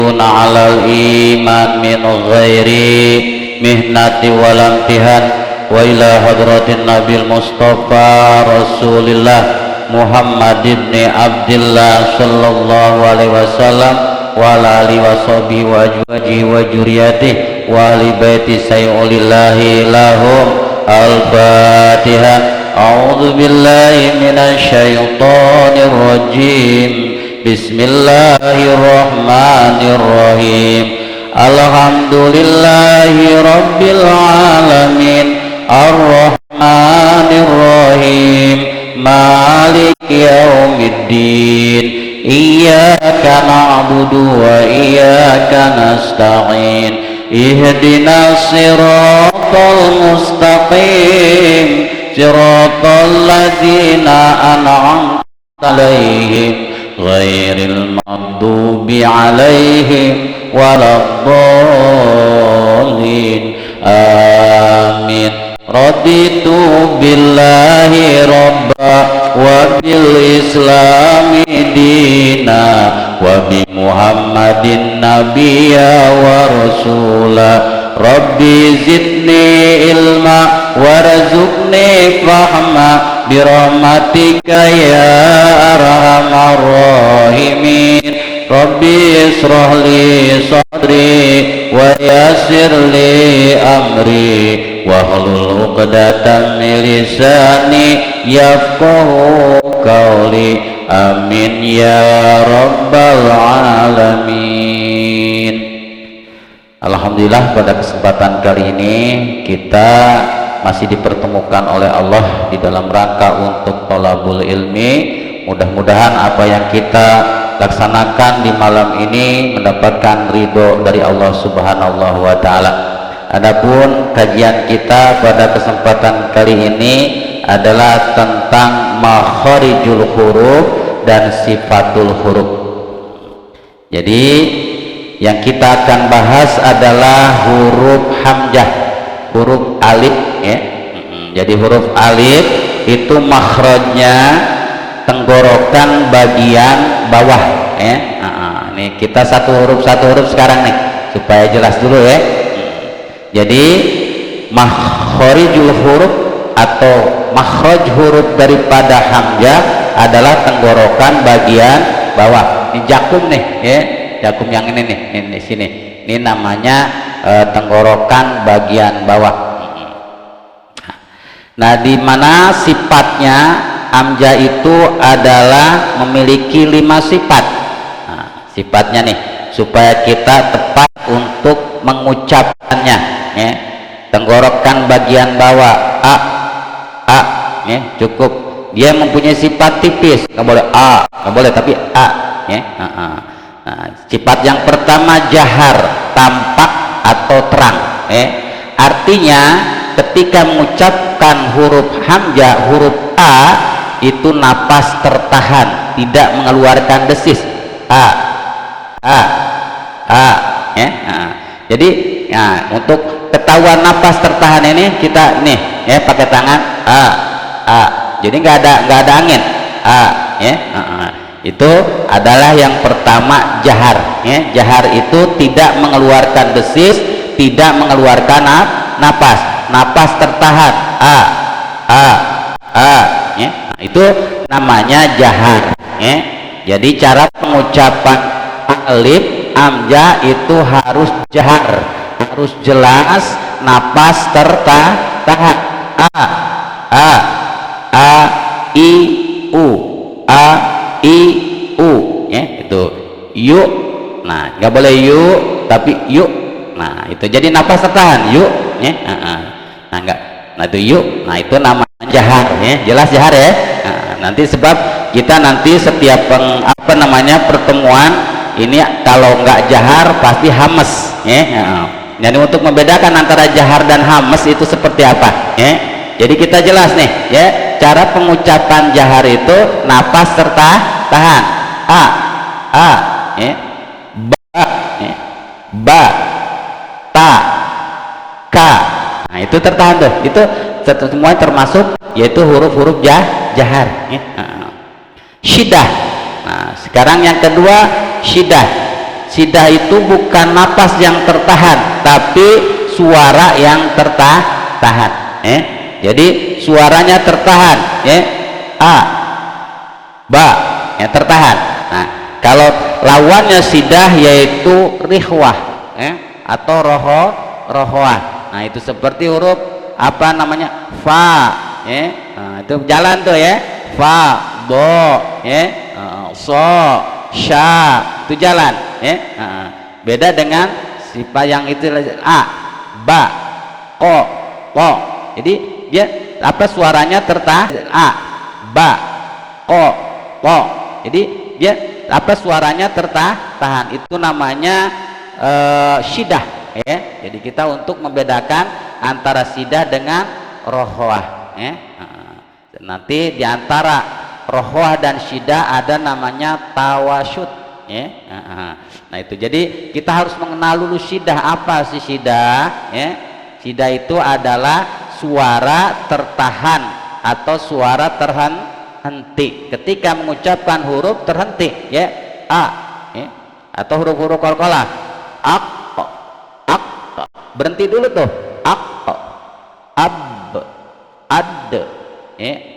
yasiruna alal iman min ghairi mihnati walamtihan wa ila hadratin nabil mustafa rasulillah Muhammad ibn Abdillah sallallahu alaihi wasallam wa ala alihi wa sahbihi wa azwajihi wa dzurriyyatihi wa ali baiti sayyulillahi lahum al-fatihah. A'udzu billahi minasy syaithanir rajim. Bismillahirrahmanirrahim. Alhamdulillahi rabbil alamin. Ar-Rahmanir Rahim. Maliki yaumiddin. Iyyaka na'budu wa iyyaka nasta'in. Ihdinas siratal mustaqim. Siratal ladzina an'amta 'alaihim ghairil maghdubi 'alaihim waladdallin. Amin. Raditu billahi rabba wa bil islami dina wa bi Muhammadin nabiyya wa rasula. Rabbi zidni ilma warzuqni fahma birahmatika ya arhamar rahimin. Rabbi israh li sadri wa yassir li amri wahlul 'uqdatam min lisani yafqahu qawli. Amin ya rabbal alamin. Alhamdulillah, pada kesempatan kali ini kita masih dipertemukan oleh Allah di dalam rangka untuk thalabul ilmi. Mudah-mudahan apa yang kita laksanakan di malam ini mendapatkan ridho dari Allah Subhanahu wa taala. Adapun kajian kita pada kesempatan kali ini adalah tentang makharijul huruf dan sifatul huruf. Jadi yang kita akan bahas adalah huruf hamzah, huruf alif ya. Jadi huruf alif itu makhrajnya tenggorokan bagian bawah ya. Ini kita satu huruf sekarang nih supaya jelas dulu ya. Jadi makhrijul huruf atau makhraj huruf daripada hamzah adalah tenggorokan bagian bawah. Ini jakum nih ya. Jakum yang ini nih, ini sini. Ini namanya tenggorokan bagian bawah. Nah, di mana sifatnya hamzah itu adalah memiliki 5 sifat. Nah, sifatnya nih supaya kita tepat untuk mengucapkannya ya. Tenggorokan bagian bawah a ya, cukup. Dia mempunyai sifat tipis, nggak boleh a, nggak boleh, tapi a ya. Nah, sifat yang pertama jahar, tampak atau terang artinya ketika mengucapkan huruf hamzah, huruf a itu napas tertahan, tidak mengeluarkan desis a ya. Jadi untuk ketahuan napas tertahan ini kita nih ya pakai tangan a, jadi nggak ada angin ya. Itu adalah yang pertama jahar ya. Jahar itu tidak mengeluarkan desis, tidak mengeluarkan napas tertahan ya. Nah, itu namanya jahar ya. Jadi cara pengucapan alif hamzah itu harus jahar, harus jelas, napas tertahan i u ya, itu yuk. Nah, nggak boleh yuk tapi yuk. Nah, itu jadi napas tertahan yuk ya. Nah, enggak. Nah, itu yuk. Nah, itu namanya jahar ya. Jelas jahar ya. Nanti sebab kita nanti setiap pertemuan ini kalau nggak jahar pasti hames ya. Jadi untuk membedakan antara jahar dan hames itu seperti apa ya. Jadi kita jelas nih ya, cara pengucapan jahar itu napas tertahan ya. Ba ta ka. Nah, itu tertahan tuh. Itu semua termasuk yaitu huruf-huruf jahar ya. Syiddah. Nah, sekarang yang kedua syiddah. Sidah itu bukan napas yang tertahan, tapi suara yang tertahan. Jadi suaranya tertahan. A, ba, tertahan. Nah, kalau lawannya sidah yaitu rihwah, atau rohoah. Nah, itu seperti huruf apa namanya? Fa, nah, itu jalan tuh ya. Fa, do, so, sya, itu jalan. Beda dengan sifat yang itu a, ba, ko, po. Jadi dia apa suaranya tertahan. A, ba, ko, po. Jadi dia apa suaranya tertahan. Itu namanya sidah. Jadi kita untuk membedakan antara sidah dengan rohoah. Nanti diantara rohoah dan sidah ada namanya tawasyud. Nah itu jadi kita harus mengenal dulu sidah. Apa sih sidah? Sidah itu adalah suara tertahan atau suara terhenti ketika mengucapkan huruf terhenti, a, atau huruf-huruf qalqalah, ak, berhenti dulu tuh, ak, ab, ad,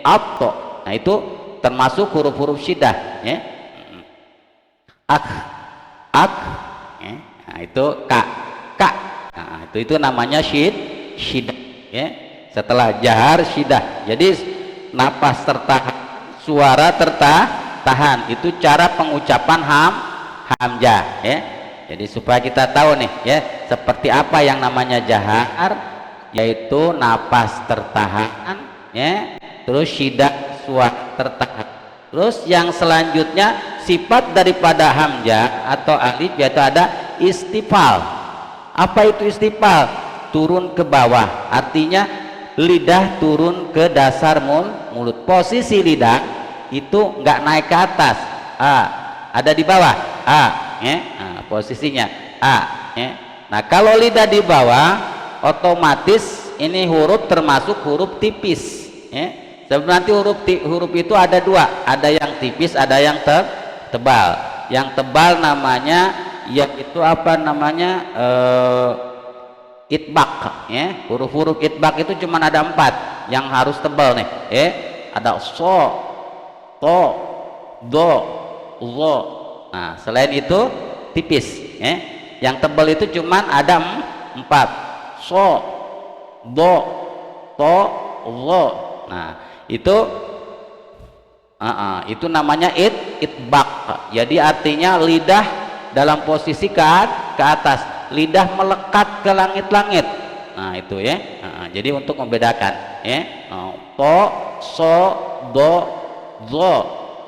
at. Nah itu termasuk huruf-huruf sidah. Ak, nah itu ka. Nah, itu namanya sidah. Setelah jahar sidah. Jadi napas tertahan, suara tertahan. Itu cara pengucapan hamzah. Jadi supaya kita tahu nih, seperti apa yang namanya jahar, yaitu napas tertahan, terus sidah suara tertahan. Terus yang selanjutnya sifat daripada hamzah atau alif yaitu ada istifal. Apa itu istifal? Turun ke bawah, artinya lidah turun ke dasar mulut. Posisi lidah itu nggak naik ke atas, ada di bawah, nah, posisinya a. Nah kalau lidah di bawah, otomatis ini huruf termasuk huruf tipis. Nanti huruf itu ada dua, ada yang tipis, ada yang tebal. Yang tebal namanya yaitu apa namanya, itbaq. Huruf-huruf itbaq itu cuma ada 4 yang harus tebal nih. Ada so, to, do, zo. Nah selain itu tipis. Yang tebal itu cuma ada 4, so, do, to, zo. Nah itu namanya itbaq. Jadi artinya lidah dalam posisi ke atas, lidah melekat ke langit-langit. Nah itu jadi untuk membedakan to, so, do, zo.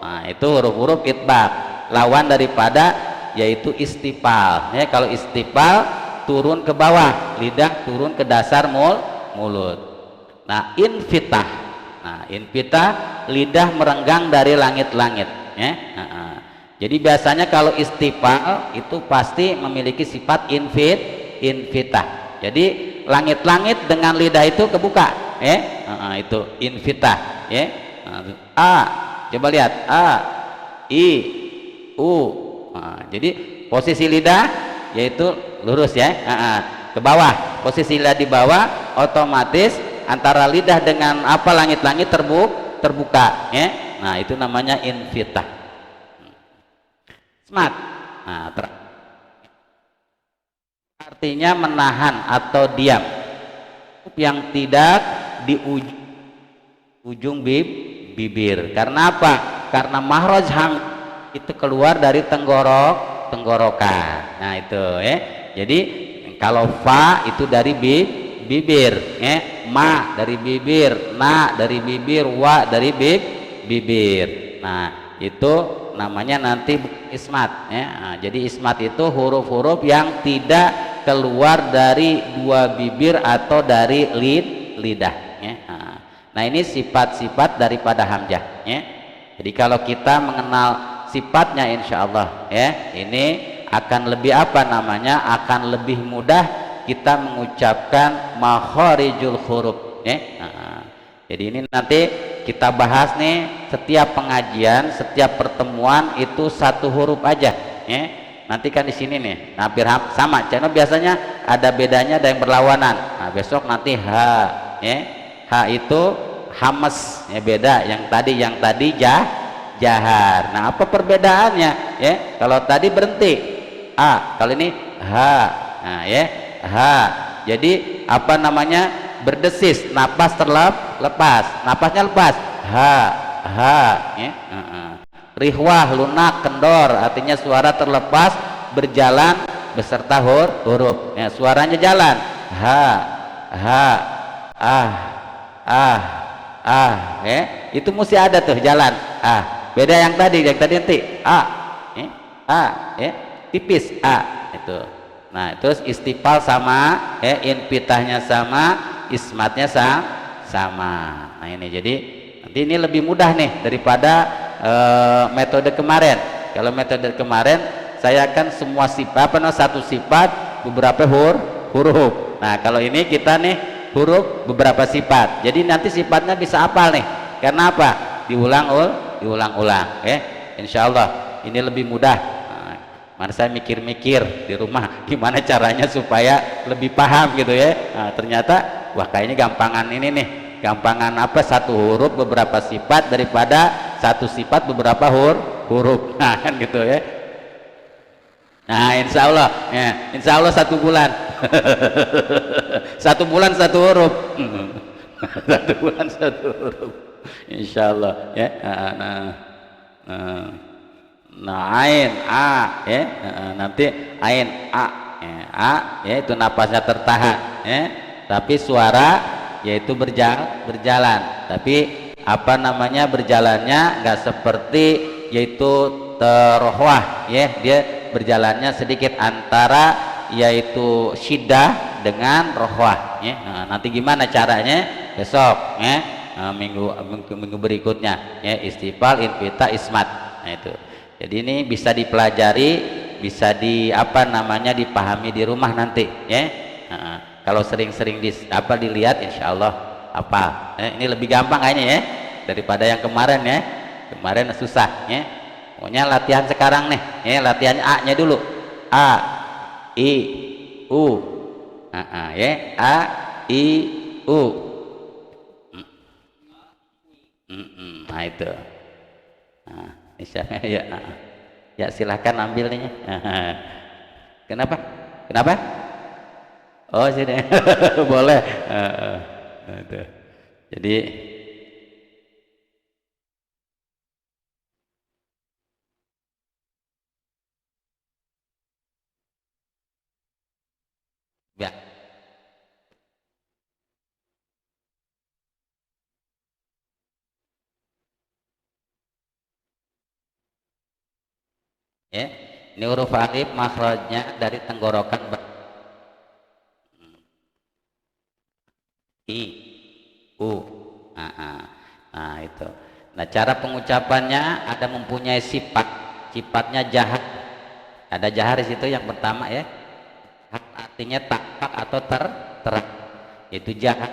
Nah itu huruf-huruf itbaq. Lawan daripada yaitu istifal. Kalau istifal turun ke bawah, lidah turun ke dasar mulut. Nah infitah. Nah infitah lidah merenggang dari langit-langit. Jadi biasanya kalau istifal itu pasti memiliki sifat infitah. Jadi langit-langit dengan lidah itu kebuka. Itu infitah. A, coba lihat, a, i, u. Jadi posisi lidah yaitu lurus ke bawah. Posisi lidah di bawah, otomatis antara lidah dengan apa langit-langit terbuka. Nah itu namanya infitah. Smart. Nah, artinya menahan atau diam, yang tidak di ujung bibir. Karena apa? Karena mahraj itu keluar dari tenggorokan. Nah itu jadi kalau fa itu dari bibir, ma dari bibir, na dari bibir, wa dari bibir. Nah itu namanya nanti ismat. Nah, jadi ismat itu huruf-huruf yang tidak keluar dari 2 bibir atau dari lidah. Nah ini sifat-sifat daripada hamzah. Jadi kalau kita mengenal sifatnya, insya Allah ini akan lebih apa namanya, akan lebih mudah kita mengucapkan makharijul huruf. Jadi ini nanti kita bahas nih, setiap pengajian, setiap pertemuan itu 1 huruf aja. nanti kan di sini nih hampir sama, karena biasanya ada bedanya, ada yang berlawanan. Nah, besok nanti ha, ya. Ha itu hamas, ya, beda. Yang tadi jahar. Nah, apa perbedaannya? Ya, kalau tadi berhenti a, kalau ini ha. Nah, ya, ha. Jadi apa namanya? Berdesis, napas lepas, napasnya lepas. Ha, ya. Rihwah, lunak, kendor, artinya suara terlepas berjalan beserta huruf. Ya, suaranya jalan. Ha, ya. Itu mesti ada tuh jalan. Beda yang tadi nanti ya, tipis itu. Nah, terus istifal sama, infitahnya sama, ismatnya sama. Nah, ini jadi nanti ini lebih mudah nih daripada metode kemarin. Kalau metode kemarin saya kan semua sifat, satu sifat beberapa huruf. Nah, kalau ini kita nih huruf beberapa sifat. Jadi nanti sifatnya bisa hafal nih. Karena apa? Diulang-ulang. Insya Allah ini lebih mudah. Mana saya mikir-mikir di rumah gimana caranya supaya lebih paham gitu ya. Nah, ternyata wah kayaknya gampangan ini nih. Gampangan apa? Satu huruf beberapa sifat daripada satu sifat beberapa huruf. Nah, kan gitu ya. Nah, insya Allah 1 bulan. 1 bulan 1 huruf. 1 bulan 1 huruf. Insya Allah ya. Nah, ain a ya. Nanti ain a ya, itu napasnya tertahan ya. Tapi suara yaitu berjalan. Tapi apa namanya, berjalannya nggak seperti yaitu terrohwah ya, dia berjalannya sedikit antara yaitu syiddah dengan rohwah ya. Nah, nanti gimana caranya besok ya, minggu berikutnya ya, istifal, infita, ismat. Nah, itu jadi ini bisa dipelajari, bisa dipahami di rumah nanti ya. Kalau sering-sering dilihat insya Allah apa ini lebih gampang kayaknya ya daripada yang kemarin ya. Kemarin susah ya. Pokoknya latihan sekarang nih ya, latihannya A nya dulu, A I U ya, A I U. Nah, itu ya silahkan ambil nih. Kenapa oh sini boleh. Jadi ya ini huruf alif makhrajnya dari tenggorokan I U. Nah, itu. Nah, cara pengucapannya ada mempunyai sifatnya jahar. Ada jahar di situ yang pertama ya. Artinya tampak atau terang. Itu jahar.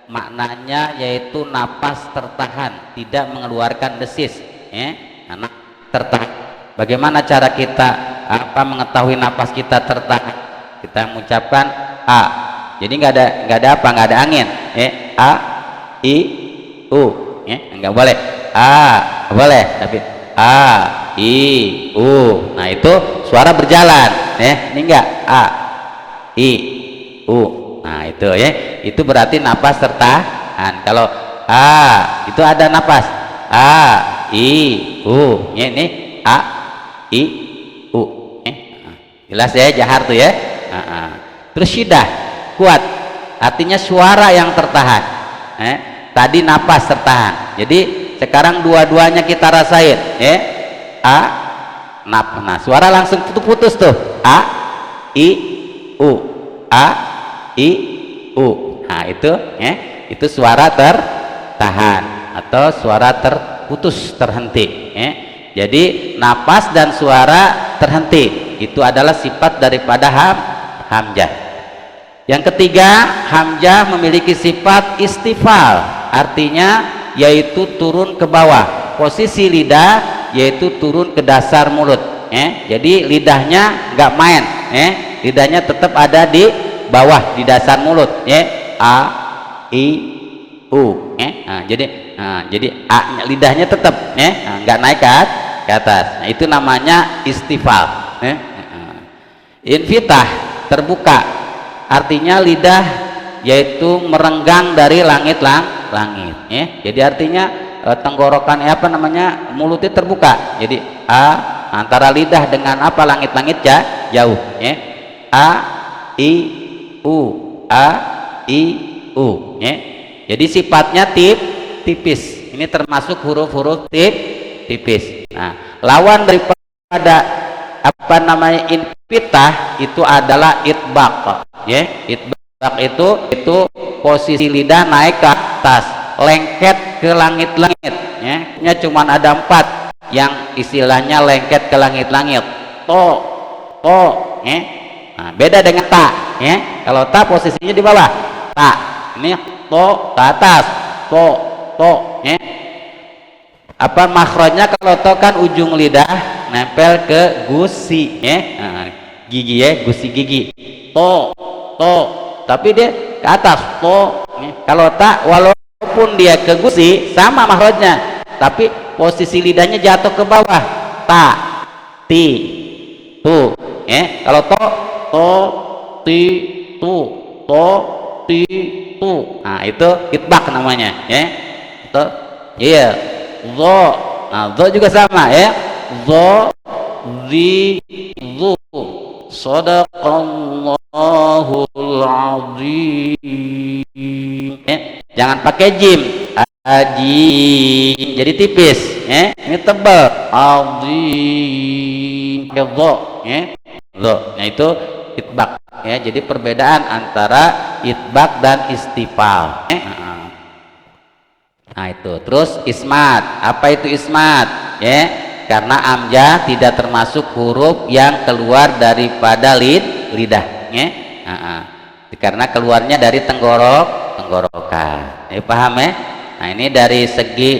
Maknanya yaitu napas tertahan, tidak mengeluarkan desis ya. Nah, tertahan. Bagaimana cara kita mengetahui napas kita tertahan? Kita mengucapkan A. Jadi nggak ada angin A I U ya, nggak boleh boleh, tapi A I U. Nah, itu suara berjalan ya. Ini enggak A I U. Nah, itu ya, itu berarti napas tertahan. Kalau A itu ada napas A I U ya, ini A I U ya. Jelas ya, jahar tuh ya. Terus syiddah, kuat, artinya suara yang tertahan. Tadi napas tertahan, jadi sekarang dua-duanya kita rasain ya. Nah, suara langsung putus tuh, A I U, A I U. Nah, itu ya, itu suara tertahan atau suara terputus, terhenti ya. Jadi napas dan suara terhenti itu adalah sifat daripada hamzah. Yang ketiga, hamzah memiliki sifat istifal, artinya yaitu turun ke bawah. Posisi lidah yaitu turun ke dasar mulut Jadi lidahnya nggak main, lidahnya tetap ada di bawah di dasar mulut, a i u, jadi a lidahnya tetap, nggak naik ke atas. Nah, itu namanya istifal. Infitah terbuka, artinya lidah yaitu merenggang dari langit. Jadi artinya tenggorokan mulutnya terbuka. Jadi antara lidah dengan langit-langit jauh. A i u, a i u. Jadi sifatnya tipis. Ini termasuk huruf-huruf tipis. Nah, lawan daripada infitah itu adalah itbaq. Itbaq itu posisi lidah naik ke atas, lengket ke langit-langit. Cuman ada 4 yang istilahnya lengket ke langit-langit. Nah, beda dengan ta. Kalau ta posisinya di bawah. Ta ini to ke atas. Makhrajnya kalau to kan ujung lidah nempel ke gusi, gigi, gusi gigi. To, tapi dia ke atas. Kalau ta walaupun dia ke gusi sama makhrajnya, tapi posisi lidahnya jatuh ke bawah. Ta, ti, tu. Kalau to, ti, tu, to, ti, tu. Nah, itu itbaq namanya, Itu, zo. Nah, zo juga sama, zo, zi, zu. Shadaqallahul azim. Jangan pakai jim, ajim, jadi tipis. Ini tebal, azim, zo. Zo. Nah, itu itbaq. Jadi perbedaan antara itbaq dan istifal. Nah, itu. Terus ismat. Apa itu ismat? Karena amjah tidak termasuk huruf yang keluar daripada lidah. Karena keluarnya dari tenggorokan. Paham ya? Nah, ini dari segi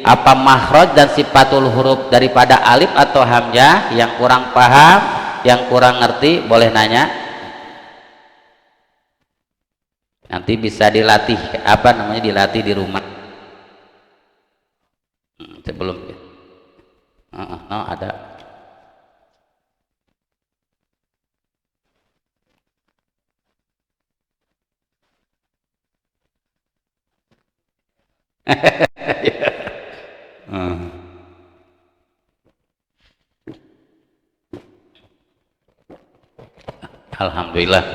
makhraj dan sifatul huruf daripada alif atau hamzah. Yang kurang paham, yang kurang ngerti boleh nanya. Nanti bisa dilatih, dilatih di rumah. Sebelum ada Alhamdulillah.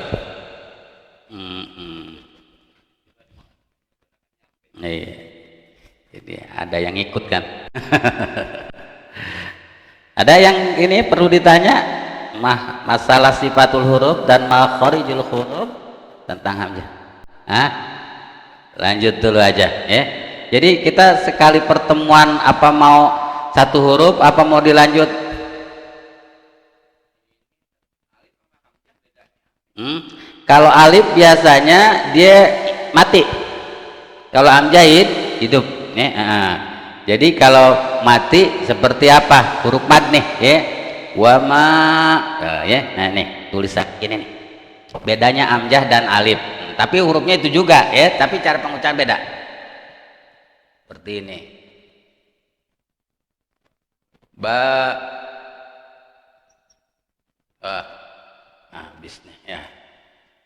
Jadi ada yang ikut kan. Ada yang ini perlu ditanya, masalah sifatul huruf dan makharijul huruf tentang hamzah. Lanjut dulu aja, Jadi kita sekali pertemuan mau satu huruf, mau dilanjut? Kalau alif biasanya dia mati, kalau hamzah hidup. Jadi kalau mati seperti apa huruf mad nih, wama, nah nih tulisan ini nih, bedanya hamzah dan alif. Tapi hurufnya itu juga, tapi cara pengucapan beda. Seperti ini, ba, habis nih ya,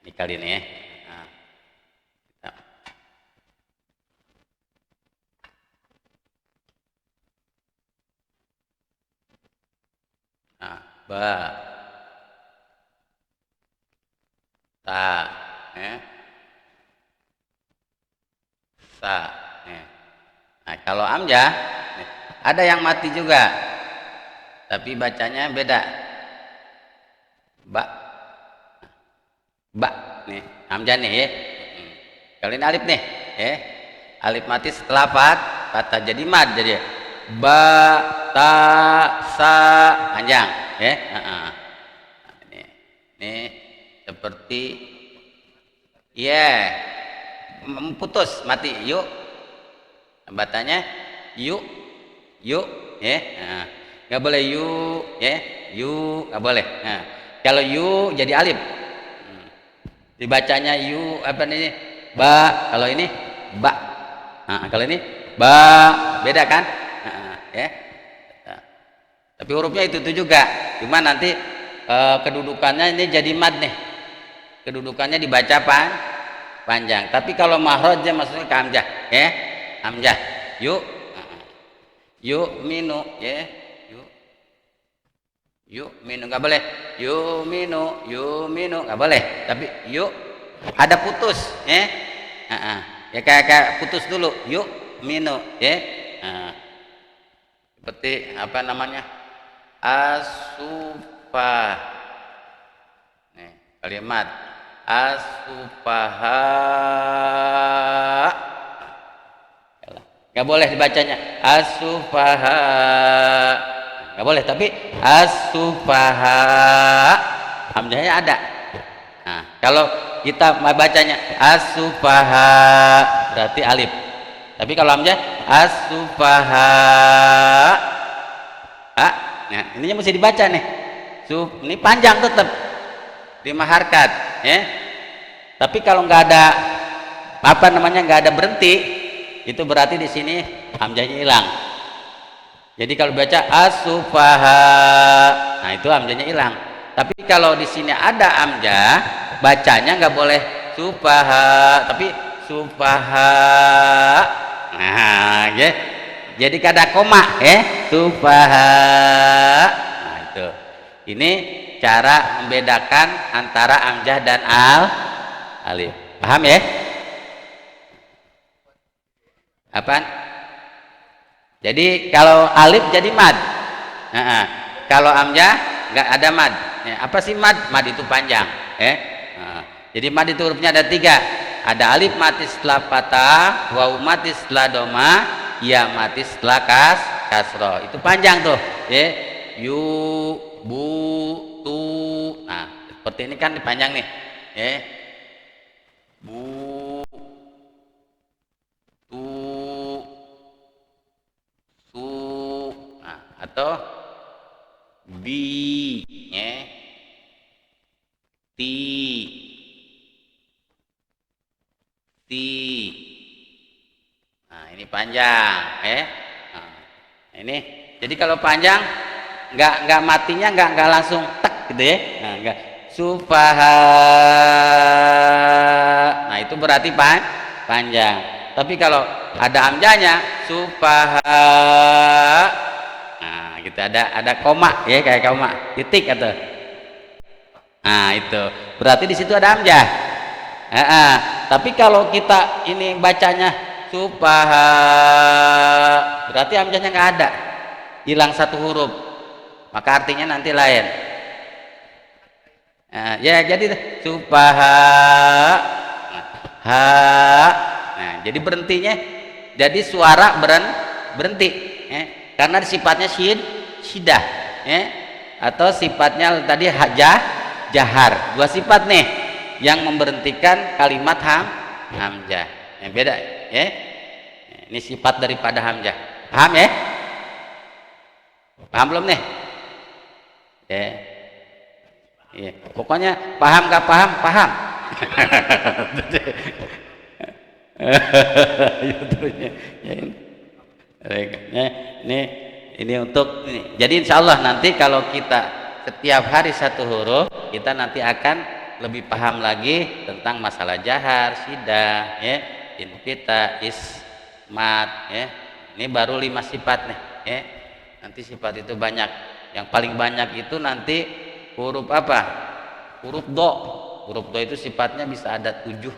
ini kali ini ya. Ba, ta, sa. Nah, kalau hamzah ada yang mati juga, tapi bacanya beda. Ba, nih hamzah nih, Kalau ini alif nih, alif mati setelah patah jadi mad, jadi ba, ta, sa, panjang, ini seperti putus mati, yuk, bacanya yuk, nggak boleh yuk, yu nggak boleh. Nah, kalau yu jadi alif. Dibacanya yu apa ini? Ba. Kalau ini ba. Nah, kalau ini ba, beda kan? Nah, ya. Nah, tapi hurufnya itu juga. Cuma nanti kedudukannya ini jadi mad nih. Kedudukannya dibaca panjang. Tapi kalau mahrojnya maksudnya ke hamzah, ya. Hamzah. Yuk. Yuk minu, ya. Yuk minu nggak boleh. Yuk minu nggak boleh. Tapi yuk ada putus, ya. Ya kayak putus dulu. Yuk minu, ya. Seperti apa namanya? Asufah. Nih, kalimat asufaha. Nggak boleh dibacanya asufaha. Nggak boleh, tapi asufaha hamzahnya ada. Nah, kalau kita bacanya asufaha berarti alif. Tapi kalau hamzah asufaha, nah ininya mesti dibaca nih. Ini panjang tetap 5 harkat, ya. Tapi kalau nggak ada apa namanya nggak ada berhenti, itu berarti di sini hamzahnya hilang. Jadi kalau baca asufaha, nah itu hamzahnya hilang. Tapi kalau di sini ada hamzah, bacanya nggak boleh sufaha, tapi sufaha. Nah, ya. Jadi kada koma, ya, sufaha. Nah itu. Ini cara membedakan antara hamzah dan alif. Paham ya? Apaan? Jadi kalau alif jadi mad. Kalau hamzah nggak ada mad. Ya, apa sih mad? Mad itu panjang. Jadi mad itu hurufnya ada 3. Ada alif mati setelah patah, wawu mati setelah doma, ya mati setelah kasroh. Itu panjang tuh. Ya. Yu, bu, tu. Nah, seperti ini kan panjang nih. Ya. Bu, tu, su. Nah, atau bi, ya. Ti, nah ini panjang, nah, ini jadi kalau panjang nggak matinya nggak langsung tek gitu ya, nah, nggak sufaha, nah itu berarti panjang. Tapi kalau ada hamzahnya sufaha, nah gitu ada koma ya, kayak koma titik atau, nah itu berarti di situ ada hamzah. Tapi kalau kita ini bacanya supaha, berarti hamzahnya nggak ada, hilang 1 huruf, maka artinya nanti lain. Ya jadi supaha, ha. Nah jadi berhentinya, jadi suara berhenti, karena sifatnya syidah, atau sifatnya tadi jahar, 2 sifat nih yang memberhentikan kalimat hamzah. Yang beda, ya. Ini sifat daripada hamzah. Paham ya? Paham belum nih? Ya. Ya. Pokoknya paham gak paham, paham. Ini untuk ini. Jadi insya Allah nanti kalau kita setiap hari 1 huruf, kita nanti akan lebih paham lagi tentang masalah jahar, sidah, ya, infita, ismat, ya. Ini baru 5 sifat nih, ya. Nanti sifat itu banyak. Yang paling banyak itu nanti huruf apa? Huruf do. Huruf do itu sifatnya bisa ada 7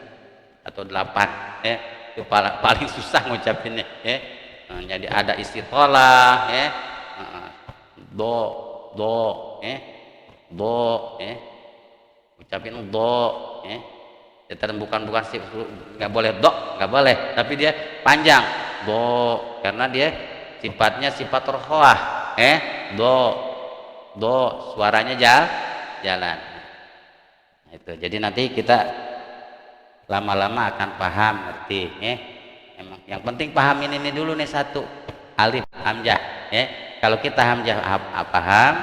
atau 8, ya. Itu paling susah ngucapinnya, ya. Nah, jadi ada istitolah, ya. Do, ya. Do, ya. Ucapin do, ya. bukan sih, nggak boleh do, nggak boleh, tapi dia panjang do, karena dia sifatnya sifat rohah, do suaranya jalan. Nah, itu jadi nanti kita lama-lama akan paham, ngerti, emang yang penting pahamin ini dulu nih 1 alif hamzah, kalau kita hamzah paham,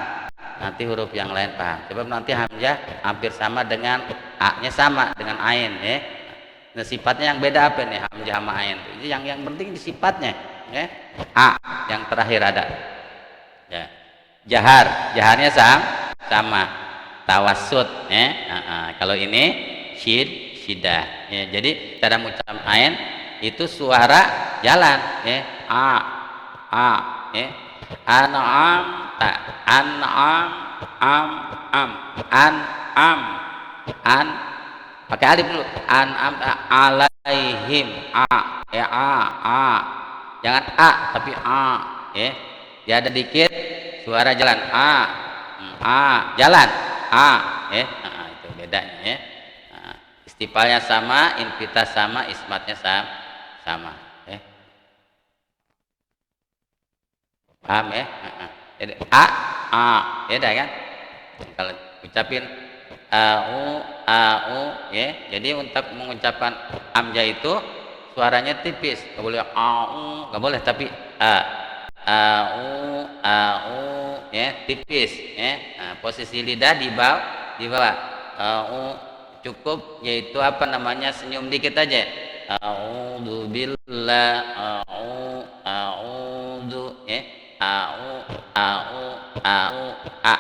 nanti huruf yang lain paham. Sebab nanti hamzah hampir sama dengan a-nya sama dengan ain ya. Nah, sifatnya yang beda apa nih hamzah sama ain? Yang penting di sifatnya ya. A yang terakhir ada. Ya. Jaharnya sama. Tawassut ya. Kalau ini syiddah ya. Jadi cara mengucapkan ain itu suara jalan ya. A ya. An'am an pakai alif dulu, an'am alaihim ya jangan tapi ya. Dia ada dikit suara jalan jalan ya. Itu bedanya ya. Istifalnya sama, invitas sama, ismatnya sama ya. Paham ya? Jadi ya dah kan? Kalau ucapin au ya. Jadi untuk mengucapkan hamzah itu suaranya tipis. Enggak boleh enggak boleh, tapi au ya, tipis ya. Posisi lidah di bawah. Cukup yaitu apa namanya, senyum dikit aja. A'udzu billah a'udzu ya. Au a a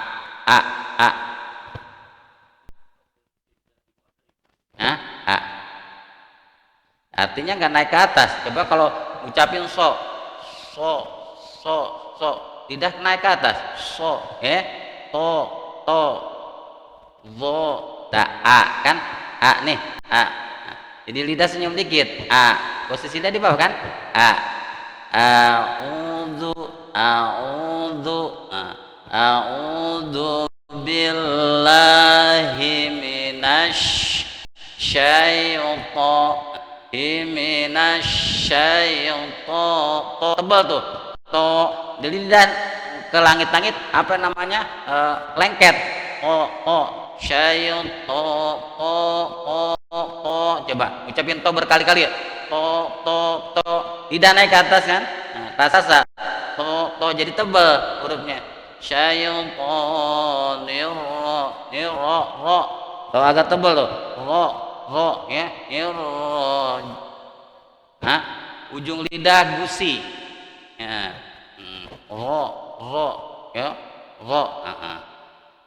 artinya nggak naik ke atas. Coba kalau ucapin so lidah naik ke atas, so ya, to zo ta kan nih jadi lidah senyum dikit, posisi lidah di bawah kan, a'udzu billahi minasy tebal tuh jadi lidah ke langit-langit apa namanya, lengket coba ucapin to berkali-kali ya. To lidah naik ke atas kan, tasasa to jadi tebal hurufnya. Ro to agak tebal tuh, ro ya, ujung lidah gusi ya. Ro ya,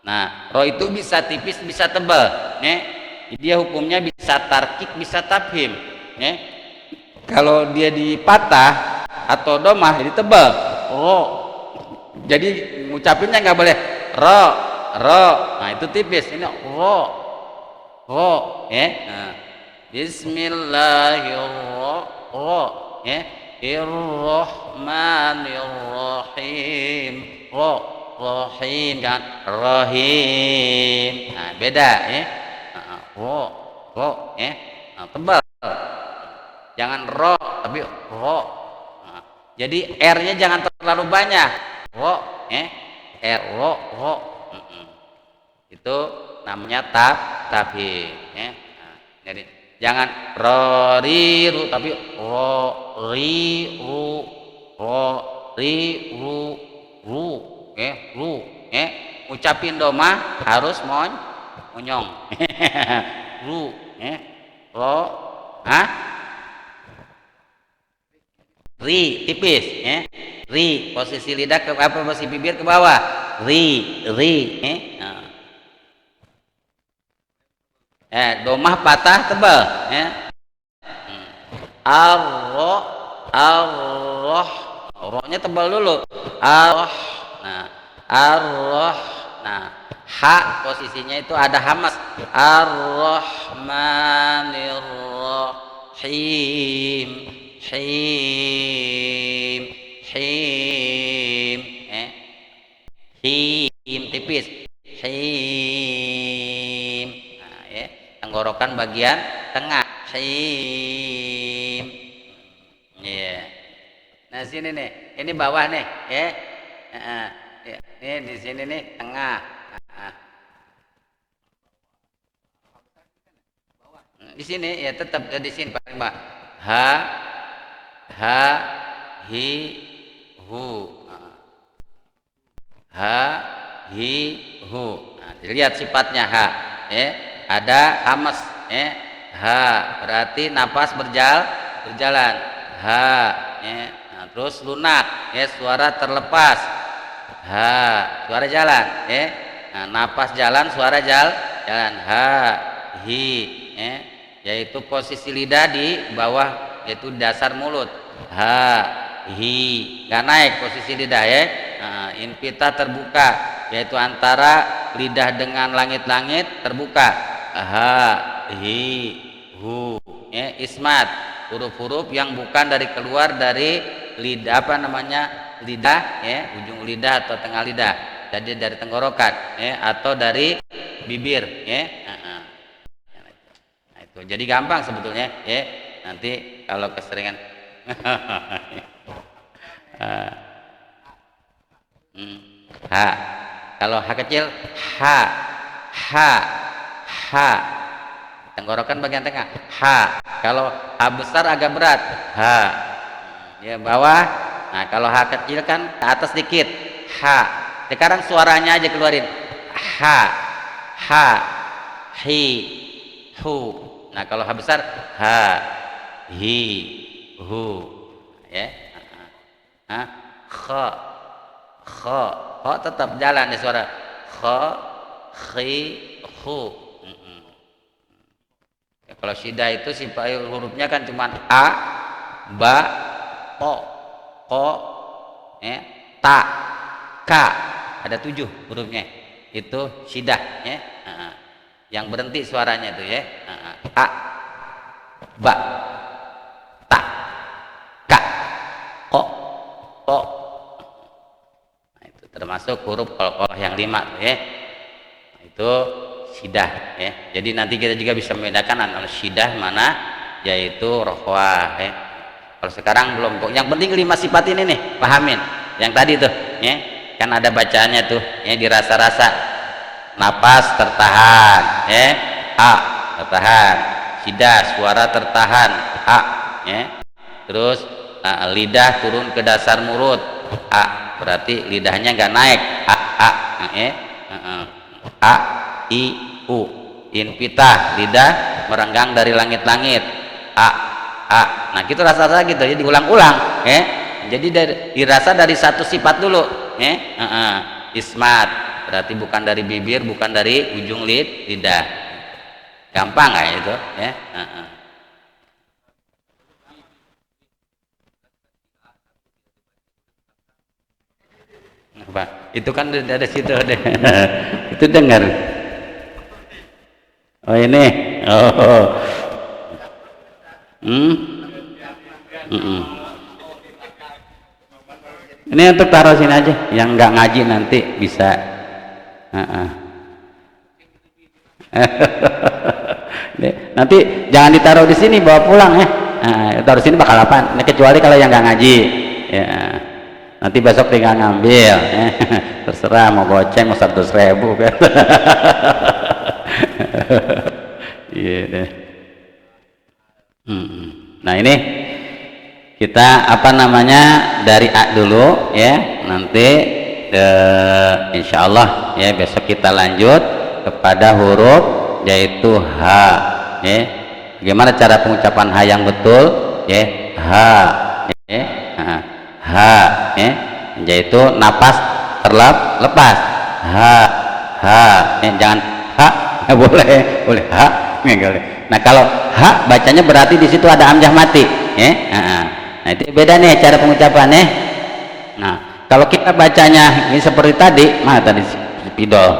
nah ro itu bisa tipis bisa tebal ya. Dia hukumnya bisa tarkik bisa tafhim ya. Kalau dia dipatah atau domah jadi tebal ro, jadi ngucapinnya nggak boleh ro, nah itu tipis. Ini ro ya. Bismillahirrahmanirrahim ya. Irrahmanirrahim rahim kan rahim. Nah beda ya. Ro ya. Tebal, jangan ro tapi ro. Jadi R-nya jangan terlalu banyak. Ro ya. ro itu namanya tafhim ya. Jadi jangan ru tapi ru ya. Ucapin domah harus monyong. Ru ya. Ri tipis ya. Ri posisi lidah ke posisi bibir ke bawah. Ri domah patah tebal ya. Ro-nya tebal dulu. Nah ha posisinya itu ada hamas. Ar-Rahmanir-Rahim him tipis him. Nah, ya. Tenggorokan bagian tengah him ya. Nah sini nih, ini bawah nih ya. Ini di sini nih tengah. Di sini ya tetap di sini paling bawah. Hi hu hu. Nah, dilihat sifatnya ha, ada hamas, ha berarti napas berjalan, ha, nah, terus lunak, suara terlepas, ha suara jalan, nah, napas jalan, suara jalan, ha, hi, yaitu posisi lidah di bawah, yaitu dasar mulut, ha, hi, nggak naik posisi lidah, nah, infita terbuka, yaitu antara lidah dengan langit-langit terbuka, ha, hi, hu, ismat, huruf-huruf yang bukan dari keluar dari lidah, apa namanya, lidah, ujung lidah atau tengah lidah, jadi dari tenggorokan, atau dari bibir, nah, itu jadi gampang sebetulnya, nanti kalau keseringan ha, kalau ha kecil ha, tenggorokan bagian tengah, ha. Kalau ha besar agak berat, ha, ya bawah. Nah kalau ha kecil kan ke atas dikit, ha. Sekarang suaranya aja keluarin, ha, hi, hu. Nah kalau ha besar, ha, hi, hu, kha, tetap jalan di suara, kha, khi, hu. Kalau syiddah itu sifat hurufnya kan cuma a, ba, ko, ta, ka, ada 7 hurufnya, itu syiddah, yang berhenti suaranya itu, a, ba, ta, ka, ko. Nah, itu termasuk huruf qalqalah yang 5 tuh, nah, itu syiddah, jadi nanti kita juga bisa membedakan antara syiddah mana yaitu rokhwah, kalau sekarang belum. Yang penting 5 sifat ini nih pahamin, yang tadi tuh, kan ada bacaannya tuh, dirasa-rasa, napas tertahan, a tertahan, syiddah suara tertahan, a, terus lidah turun ke dasar mulut, a berarti lidahnya nggak naik, a, i, u, infitah lidah merenggang dari langit-langit, a. Nah kita rasa-rasa gitu ya, diulang-ulang, jadi dirasa dari satu sifat dulu, ismat berarti bukan dari bibir, bukan dari ujung lidah, gampang nggak itu, apa itu kan dari situ deh. Itu dengar, oh ini, oh, ini untuk taruh sini aja, yang nggak ngaji nanti bisa, nanti jangan ditaruh di sini, bawa pulang ya, taruh sini bakal apaan, kecuali kalau yang nggak ngaji, ya. Nanti besok tinggal ngambil, terserah mau goceng mau 100.000 kan. Iya deh. Nah ini kita apa namanya dari A dulu ya, nanti insya Allah ya besok kita lanjut kepada huruf yaitu H, ya. Bagaimana cara pengucapan H yang betul, ya, H, ya. H, ya, yaitu napas terlepas, H, jangan H, nggak boleh H, nggak boleh. Nah kalau H bacanya berarti di situ ada hamzah mati, ya. Nah itu beda nih cara pengucapannya. Nah kalau kita bacanya ini seperti tadi, mana tadi spidol.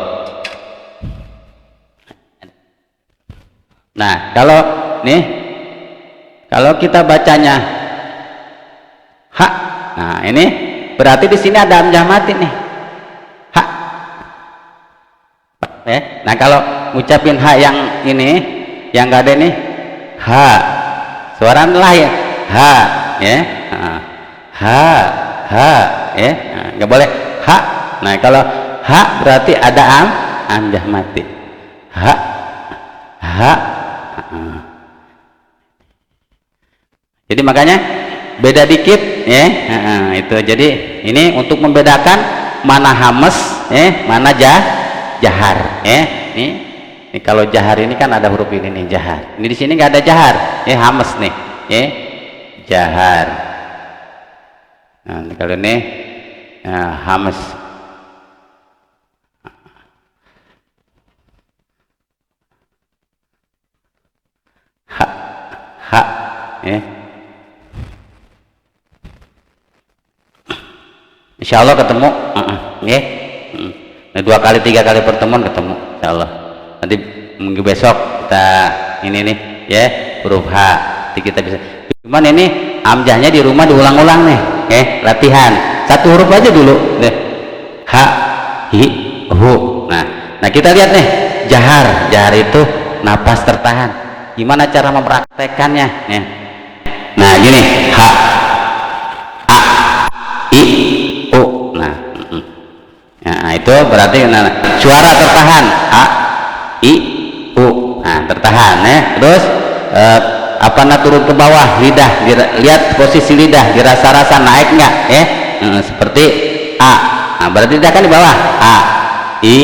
Nah kalau nih, kalau kita bacanya H, nah ini berarti di sini ada hamzah mati nih, H. Nah kalau ngucapin H yang ini, yang nggak ada nih, H, suara lahir, H, ya, H, ya, nggak boleh H. Nah kalau H berarti ada hamzah mati, H. Jadi makanya beda dikit ya, itu. Jadi ini untuk membedakan mana hamas mana jahar. Ini kalau jahar ini kan ada huruf ini nih, jahar. Ini di sini nggak ada jahar, hamas nih, jahar. Nah, kalau ini hamas. Ha, Insya Allah ketemu, Nah, 2 kali 3 kali pertemuan ketemu, Insya Allah. Nanti minggu besok kita ini nih, huruf H. Nanti kita bisa. Cuman ini amjahnya di rumah diulang-ulang nih, latihan. 1 huruf aja dulu, deh. H, hi, hu. Nah kita lihat nih, jahar. Jahar itu napas tertahan. Gimana cara mempraktekannya? Nah gini, H, A, I, U. Nah itu berarti suara tertahan, A, I, U. Nah tertahan, terus turun ke bawah, lidah, lihat posisi lidah, dirasa-rasa naik nggak, seperti A. Nah berarti lidah kan di bawah, A, I,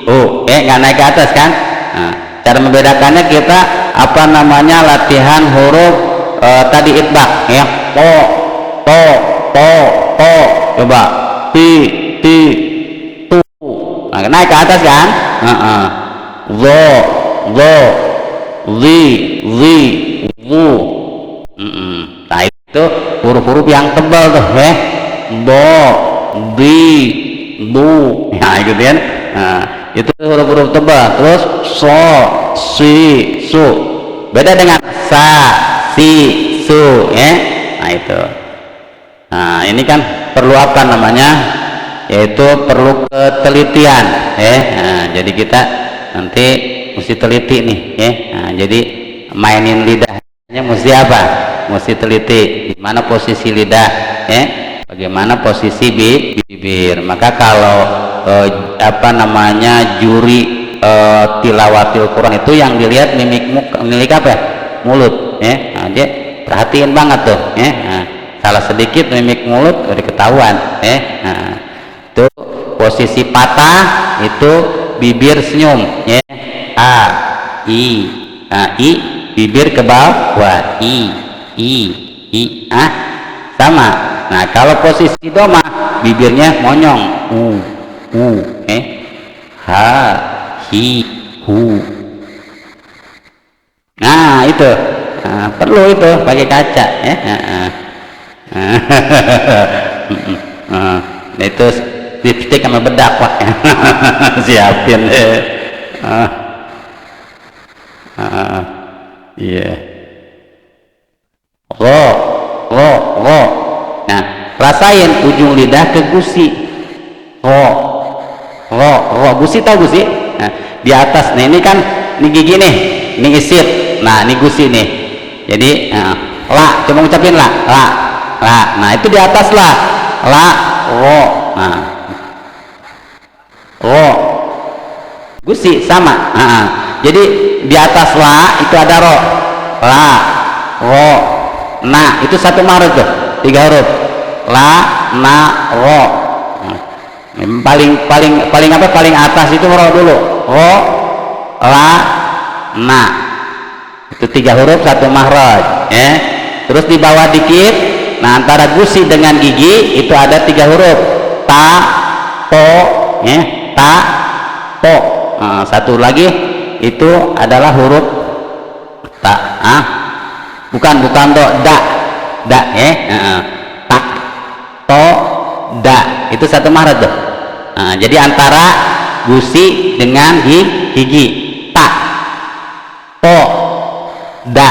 U, nggak naik ke atas kan? Nah, cara membedakannya kita latihan huruf tadi itbaq, to, coba ti, tu. Nah, naik ke atas kan? Zo, zi, wu. Nah itu huruf-huruf yang tebal tuh, bo, di, bu. Nah gitu kan? Nah, itu huruf-huruf tebal. Terus so, si, su. Beda dengan sa, si, su, Nah itu. Nah ini kan perlu yaitu perlu ketelitian, Nah, jadi kita nanti mesti teliti nih, Nah, jadi mainin lidahnya mesti apa? Mesti teliti. Di mana posisi lidah, bagaimana posisi bibir. Maka kalau juri tilawatil Quran itu yang dilihat mimik apa ya? Mulut, Nah, dia perhatiin banget tuh, Nah, salah sedikit mimik mulut udah ketahuan, Nah, itu posisi patah itu bibir senyum, A, I, I, bibir ke bawah, I, sama. Nah kalau posisi doma bibirnya monyong, H, hi, hu. Nah itu, perlu itu pakai kaca, Nah itu lipstick sama bedak Pak. Siapin, Ro. Nah rasain ujung lidah ke gusi, ro, gusi tau gusi? Nah, di atas. Nah ini kan ini gigi nih, ini isip. Nah ini gusi nih. Jadi la, coba ngucapin la. Nah itu di atas lah, la, ro. Nah ro, gusi sama. Jadi di atas la itu ada ro, la, ro, na. Itu 1 mahraj tuh, 3 huruf. La, na, ro. Paling atas itu ro dulu, ro, la, na. Itu 3 huruf 1 mahraj, Terus di bawah dikit, nah antara gusi dengan gigi itu ada 3 huruf, ta, to, ta, to. Nah, 1 lagi itu adalah huruf ta, bukan do, da, ta, to, da. Itu 1 mahraj tuh. Nah, jadi antara gusi dengan gigi, ta, to, da.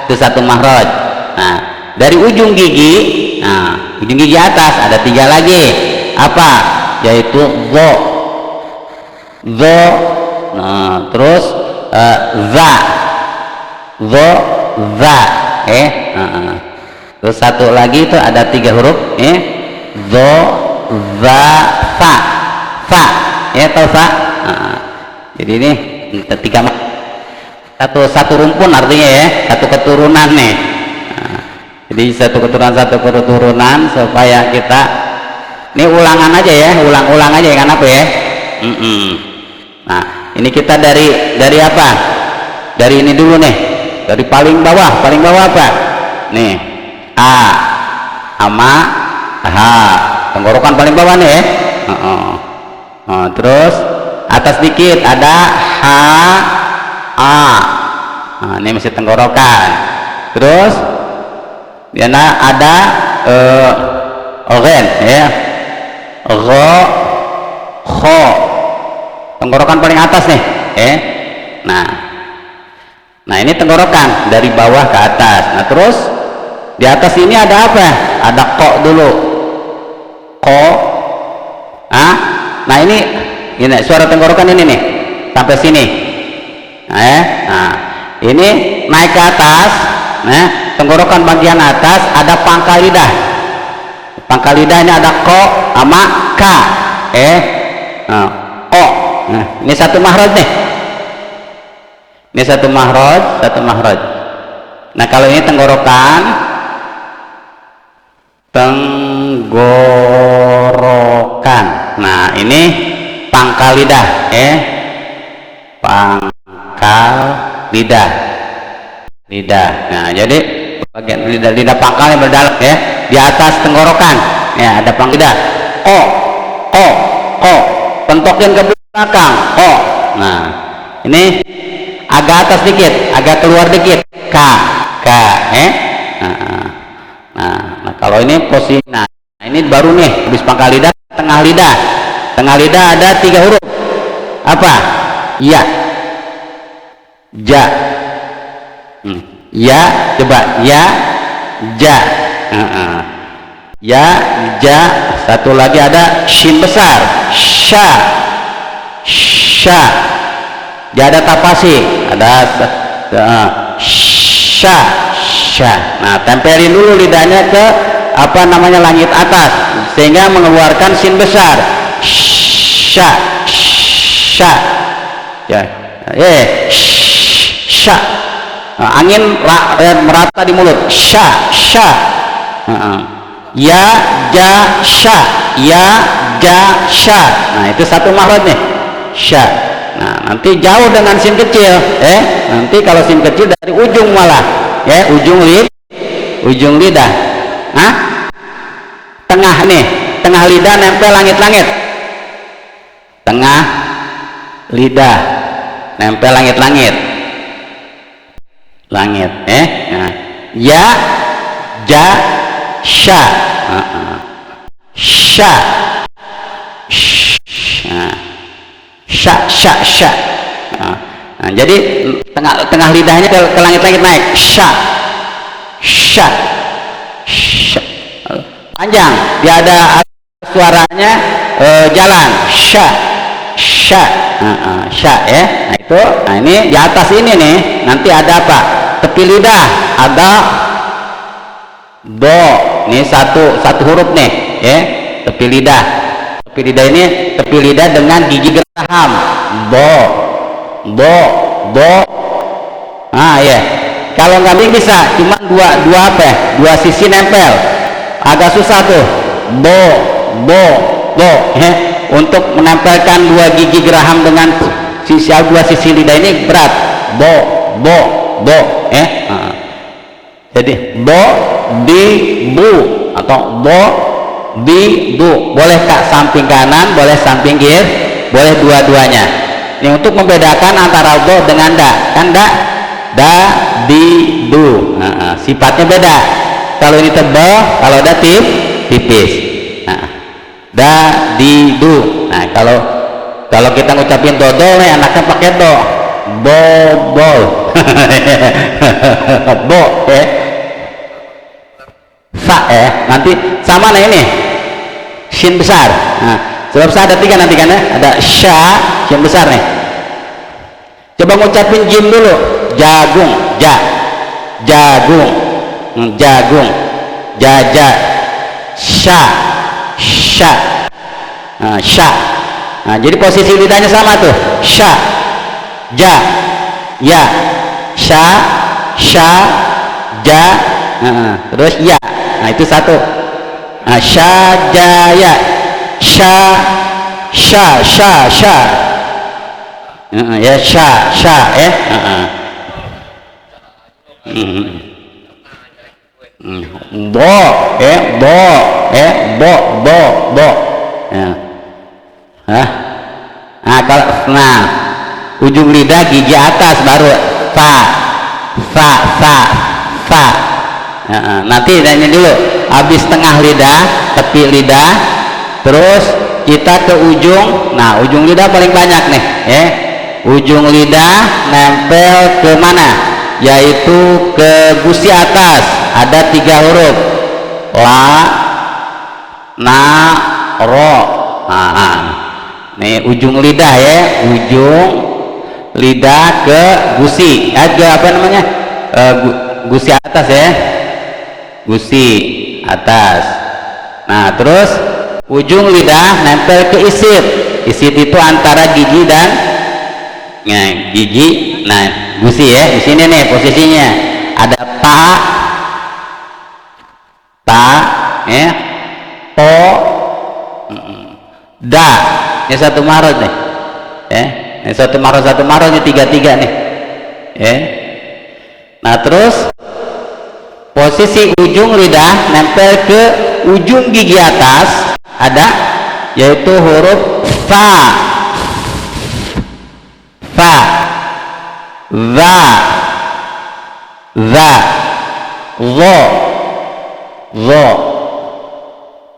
Itu 1 mahraj. Nah dari ujung gigi, ujung gigi atas ada 3 lagi, apa? Yaitu zo. Nah terus za, zo, za, terus 1 lagi itu ada 3 huruf, zo, za, sa, tau sa? Jadi ini ketika satu rumpun artinya, satu keturunan nih. Jadi satu keturunan supaya kita ini ulangan aja, ulang-ulang aja kan apa, Nah, ini kita dari apa? Dari ini dulu nih. Dari paling bawah apa? Nih, A sama H. Tenggorokan paling bawah nih ya. Terus atas dikit ada H A. Nah, ini masih tenggorokan. Terus ya, ada Ren ya. Ro, Kho. Tenggorokan paling atas nih, Nah ini tenggorokan dari bawah ke atas. Nah terus di atas ini ada apa? Ada ko dulu, ko. Nah ini suara tenggorokan ini nih sampai sini. Nah ini naik ke atas. Nah tenggorokan bagian atas ada pangkal lidah. Pangkal lidah ini ada ko sama k. O. Nah, ini satu mahraj nih. Ini satu mahraj. Nah, kalau ini tenggorokan. Nah, ini pangkal lidah, Pangkal lidah. Nah, jadi bagian lidah pangkalnya berdalam ya. Di atas tenggorokan. Ya, ada pangkal lidah. O. Pentokin ke belakang. Nah ini agak atas dikit, agak keluar dikit. K. Nah kalau ini posisi. Nah ini baru nih habis pangkal lidah. Tengah lidah ada 3 huruf. Apa? Ya, ja. Ya, coba ya, ja. Ya, ja. Satu lagi ada shin besar, sha. Ja ada tapasi, ada sha. Nah tempelin dulu lidahnya ke langit atas sehingga mengeluarkan shin besar, sha. Ya, sha. Nah, angin merata di mulut, sha. Ya, ja, sha. Nah itu satu mahraj nih, sha. Nah nanti jauh dengan sin kecil, nanti kalau sin kecil dari ujung malah, ujung lidah. Tengah nih, tengah lidah nempel langit-langit. Tengah lidah nempel langit-langit. Nah, ya, ja, sha. Sha. Sha. Nah, jadi tengah lidahnya ke langit-langit naik. Sha. Panjang, dia ada suaranya jalan. Sha. Ya. Nah itu, nah ini di atas ini nih nanti ada apa? Tepi lidah ada do. Ini satu huruf nih, tepi lidah. Tepi lidah ini tepi lidah dengan gigi geraham. Bo. Nah ya. Kalau nggak bisa, cuma dua sisi nempel. Agak susah tuh. Bo. Untuk menempelkan 2 gigi geraham dengan dua sisi lidah ini berat. Bo. Jadi bo di bu atau bo di du, boleh samping kanan, boleh samping kiri, boleh dua-duanya. Ini untuk membedakan antara do dengan da. Kan da di du. Sifatnya beda. Kalau ini tebal, kalau da tipis. Da di du. Nah kalau kita ngucapin dodo nih anaknya pakai do. Bobol. Bo sa nanti sama. Nah ini shin besar. Nah sebab sa ada 3 nanti kan ya, ada sha shin besar nih. Coba ngucapin jim dulu. Jagung, jagung, jaja, sha. Nah jadi posisi lidahnya sama tuh, sha, ja, ya, sha, ja, terus ya. Nah itu satu. Nah, syajaya, sya ya sya ya bo bo ya. Kalau ujung lidah gigi atas baru fa. Nanti nanya dulu, habis tengah lidah, tepi lidah, terus kita ke ujung. Nah, ujung lidah paling banyak nih, ya. Ujung lidah nempel ke mana? Yaitu ke gusi atas. Ada 3 huruf, la, na, ro. Nih ujung lidah ya, ujung lidah ke gusi, ke apa namanya, gusi atas ya, gusi atas. Nah terus ujung lidah nempel ke isit. Isit itu antara gigi dan gigi. Nah gusi ya, di sini nih posisinya ada ta ya, to, da. Ini satu marot nih, ya. Ini satu marot ini 3 nih, ya. Nah terus posisi ujung lidah nempel ke ujung gigi atas ada, yaitu huruf fa, za,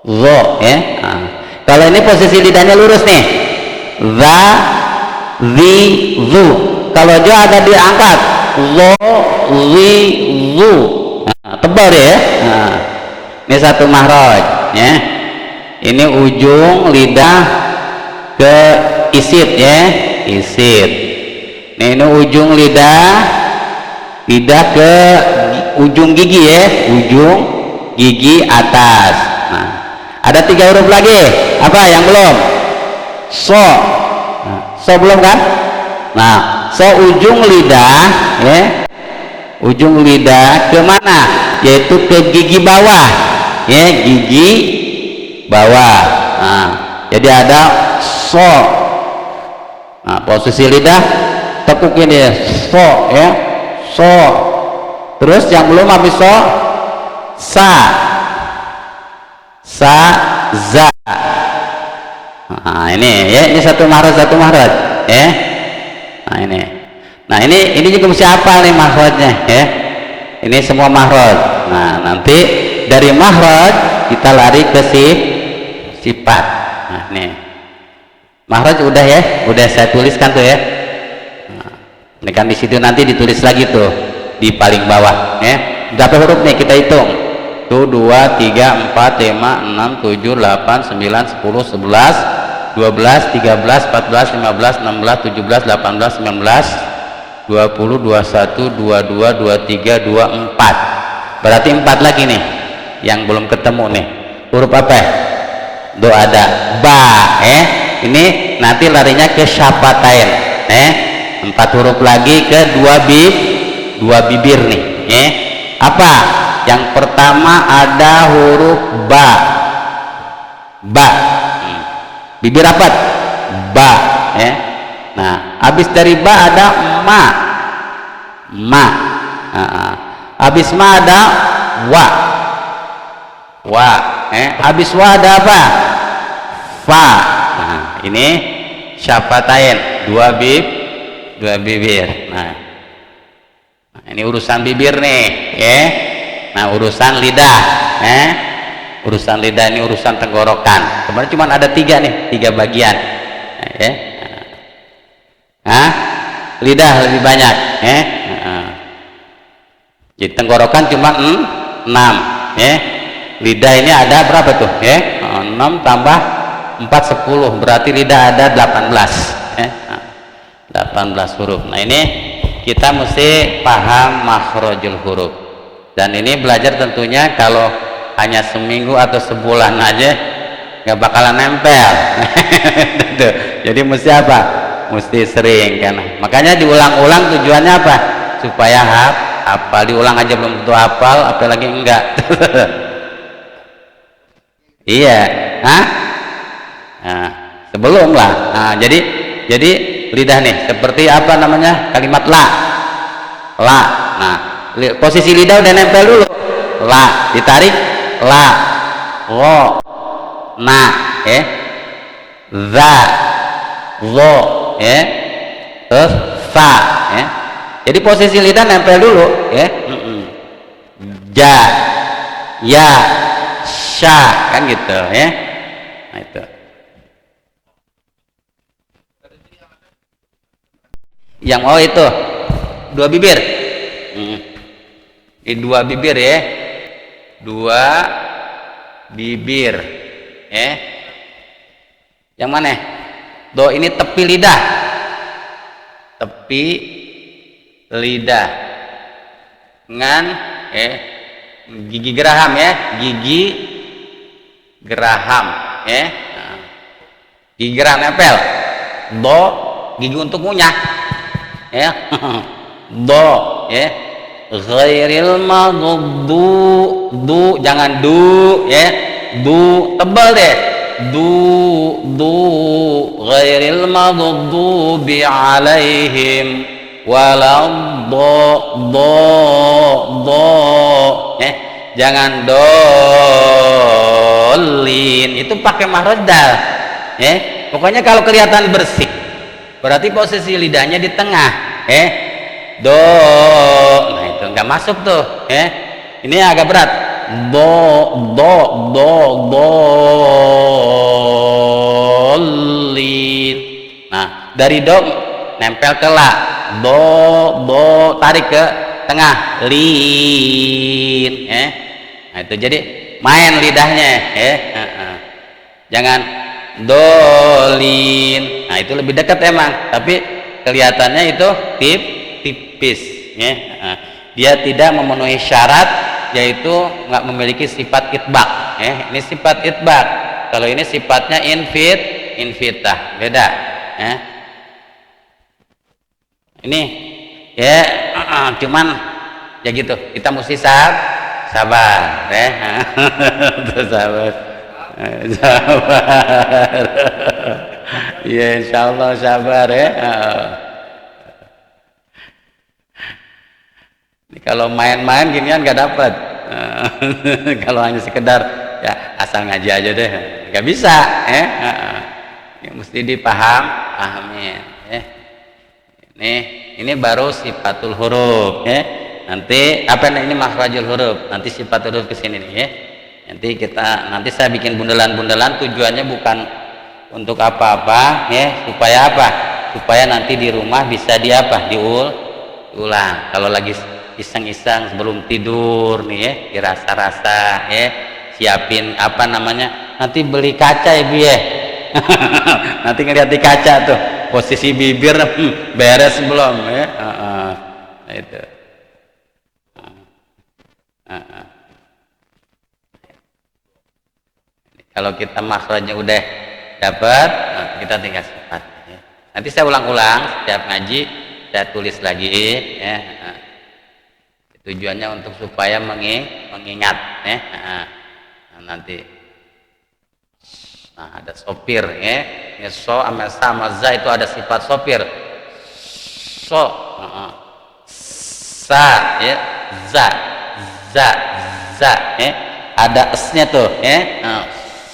zo, ya. Kalau ini posisi lidahnya lurus nih, za, zi, zu. Kalau jo agak diangkat, zo, zi, zu. Tebal ya. Ini satu mahraj, ya. Ini ujung lidah ke isit ya, isit. Ini ujung lidah ke ujung gigi ya, ujung gigi atas. Nah, ada 3 huruf lagi. Apa yang belum? So. So belum kan? Nah, so ujung lidah ya. Ujung lidah ke mana? Yaitu ke gigi bawah. Ya, gigi bawah. Nah, jadi ada so. Nah, posisi lidah tekukin ya, so ya. So. Terus yang belum habis so, sa, za. Nah ini ya, ini satu mahraj ya. Nah ini juga mesti apa nih mahrajnya ya. Ini semua mahraj. Nah nanti dari mahraj kita lari ke sifat. Nah ini mahraj udah ya, udah saya tuliskan tuh ya. Nah, ini kan di situ nanti ditulis lagi tuh di paling bawah ya. Berapa huruf nih kita hitung? Tuh 2, 3, 4, 5, 6, 7, 8, 9, 10, 11, 12, 13, 14, 15, 16, 17, 18, 19, 20, 21, 22, 23, 24. Berarti 4 lagi nih yang belum ketemu nih. Huruf apa? Do ada ba ini nanti larinya ke syafatain 4 huruf lagi ke 2 bibir nih apa? Yang pertama ada huruf ba. Bibir rapat ba ya. Nah habis dari ba ada ma. Habis ma ada wa. Habis wa ada apa? Fa. Nah ini syafatain 2 bibir. Nah ini urusan bibir nih ya. Nah urusan lidah urusan lidah ini urusan tenggorokan. Kemarin cuma ada 3 nih, 3 bagian ya. Lidah lebih banyak jadi tenggorokan cuma 6 ya. Lidah ini ada berapa tuh ya? 6 tambah 4 10, berarti lidah ada 18 ya. 18 huruf. Nah ini kita mesti paham makhrajul huruf. Dan ini belajar tentunya kalau hanya seminggu atau sebulan aja nggak bakalan nempel. Jadi mesti apa? Mesti sering kan. Makanya diulang-ulang tujuannya apa? Supaya hafal. Diulang aja belum tentu hafal, apalagi enggak. Iya. Nah, sebelum lah. Nah, jadi lidah nih seperti apa namanya kalimat la. Nah, posisi lidah udah nempel dulu. La, ditarik la. Ro, na, za, zo, terus sa, jadi posisi lidah nempel dulu, ja, ya, sya, kan gitu, nah itu. Yang mau itu dua bibir, ini dua bibir ya, dua bibir, yang mana? Do ini tepi lidah, ngan, gigi geraham ya, gigi geraham, nah, gigi geraham nempel, do gigi untuk ngunyah, do, ghairil maghdubi, du jangan du, du tebal deh, du ghairil maghdubi alaihim do, jangan dolin, itu pakai mahraj dal, pokoknya kalau kelihatan bersih berarti posisi lidahnya di tengah, do, nah itu nggak masuk tuh, ini agak berat, dolin. Nah dari do nempel ke la, do tarik ke tengah, lin, nah itu jadi main lidahnya, jangan dolin, nah itu lebih dekat emang, tapi kelihatannya itu tipis, nah, dia tidak memenuhi syarat, yaitu nggak memiliki sifat itbaq, ini sifat itbaq, kalau ini sifatnya infitah, beda, ini cuman ya gitu, kita mesti sabar, sabar, ya insyaallah sabar, kalau main-main ginian nggak dapat, kalau hanya sekedar ya asal ngaji aja deh nggak bisa, ya, mesti dipahamin, ini baru sifatul huruf, nanti apa ini makhrajul huruf, nanti sifatul huruf kesini nih, nanti saya bikin bundelan-bundelan, tujuannya bukan untuk apa-apa, supaya apa, supaya nanti di rumah bisa diulang, kalau lagi iseng-iseng sebelum tidur nih, dirasa-rasa, siapin apa namanya, nanti beli kaca ibu ya, nanti ngeliat di kaca tuh posisi bibir beres belum, itu. Kalau kita makhrajnya udah dapat, kita tinggal sifat. Nanti saya ulang-ulang setiap ngaji, saya tulis lagi, tujuannya untuk supaya mengingat, nanti. Nah, ada sopir, so sama za itu ada sifat sopir, so, sa, za, ada esnya tuh,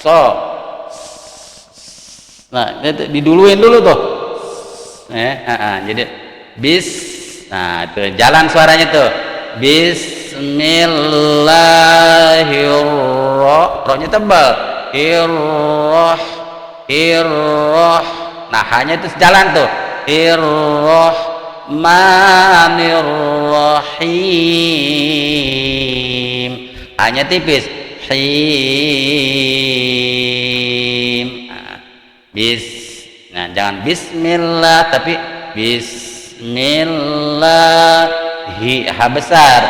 so, nah diduluin dulu tuh, jadi nah itu jalan suaranya tuh, bismillahirrahmanirrahim, rohnya tebal, nah hanya itu sejalan tuh, irrahmanirrahim, hanya tipis, nah jangan bismillah tapi bismillah, ha besar,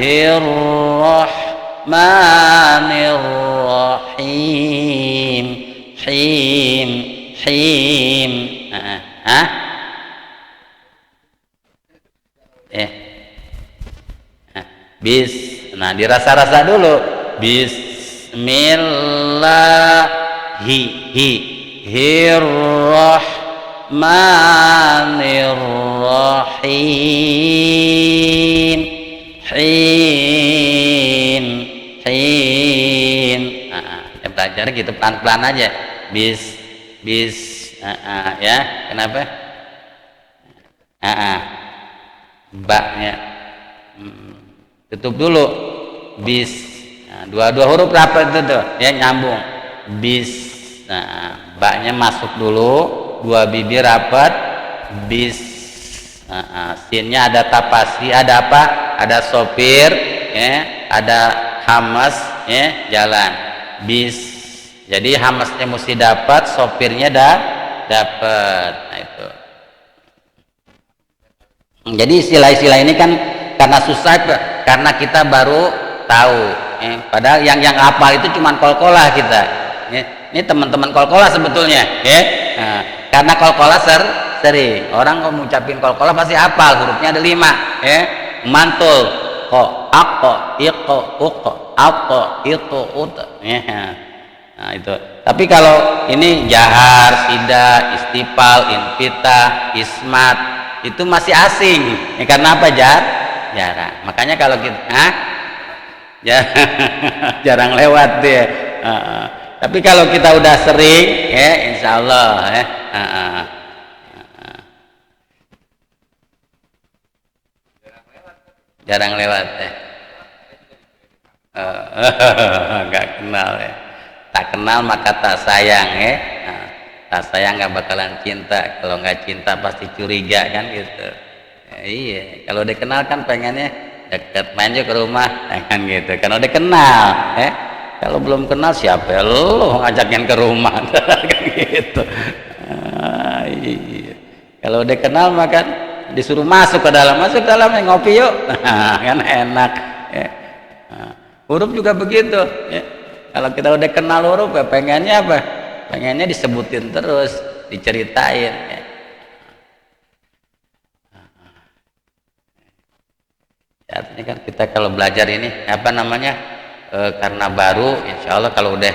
irrahmanirrahim, him, nah dirasa-rasa dulu, bismillah, Bismillahirrahmanirrahim. Hin, hin. Ya belajar gitu pelan-pelan aja. Bis, ya. Kenapa? Baknya tutup dulu. Bis. Dua huruf rapat itu tuh, ya nyambung. Bis. Baknya masuk dulu, dua bibir rapat. Bis. Sinnya ada tapasi, ada apa? Ada sopir, ya, ada hamas, ya, jalan. Bis. Jadi hamasnya mesti dapat, sopirnya dapat. Nah itu. Jadi istilah-istilah ini kan karena susah, karena kita baru tahu. Padahal yang hafal itu cuma kol-kolah kita. Ini teman-teman kol-kolah sebetulnya. Karena kol-kolah sering orang kalau ngucapin kol-kolah pasti hafal, hurufnya ada 5. Mantul, ko, ako, iko, uko, ako, itu, ut. Nah itu. Tapi kalau ini jahar, sida, istifal, infitah, ismat, itu masih asing. Karena apa? Jarang. Makanya kalau kita jarang lewat dia. Tapi kalau kita udah sering, ya insya Allah, ya. Jarang lewat, ya. Nggak kenal, ya. Tak kenal maka tak sayang, ya. Tak sayang nggak bakalan cinta. Kalau nggak cinta pasti curiga, kan gitu. Iya, kalau udah kenal kan pengennya deket, main ke rumah, kan gitu. Kan udah kenal, kalau belum kenal siapa lo ngajakin ke rumah, kan gitu. Iya. Kalau udah kenal makan disuruh masuk ke dalam ngopi yuk, kan enak. Huruf juga begitu. Kalau kita udah kenal huruf, pengennya apa? Pengennya disebutin terus, diceritain. Artinya kan kita kalau belajar ini apa namanya, karena baru, insya Allah kalau udah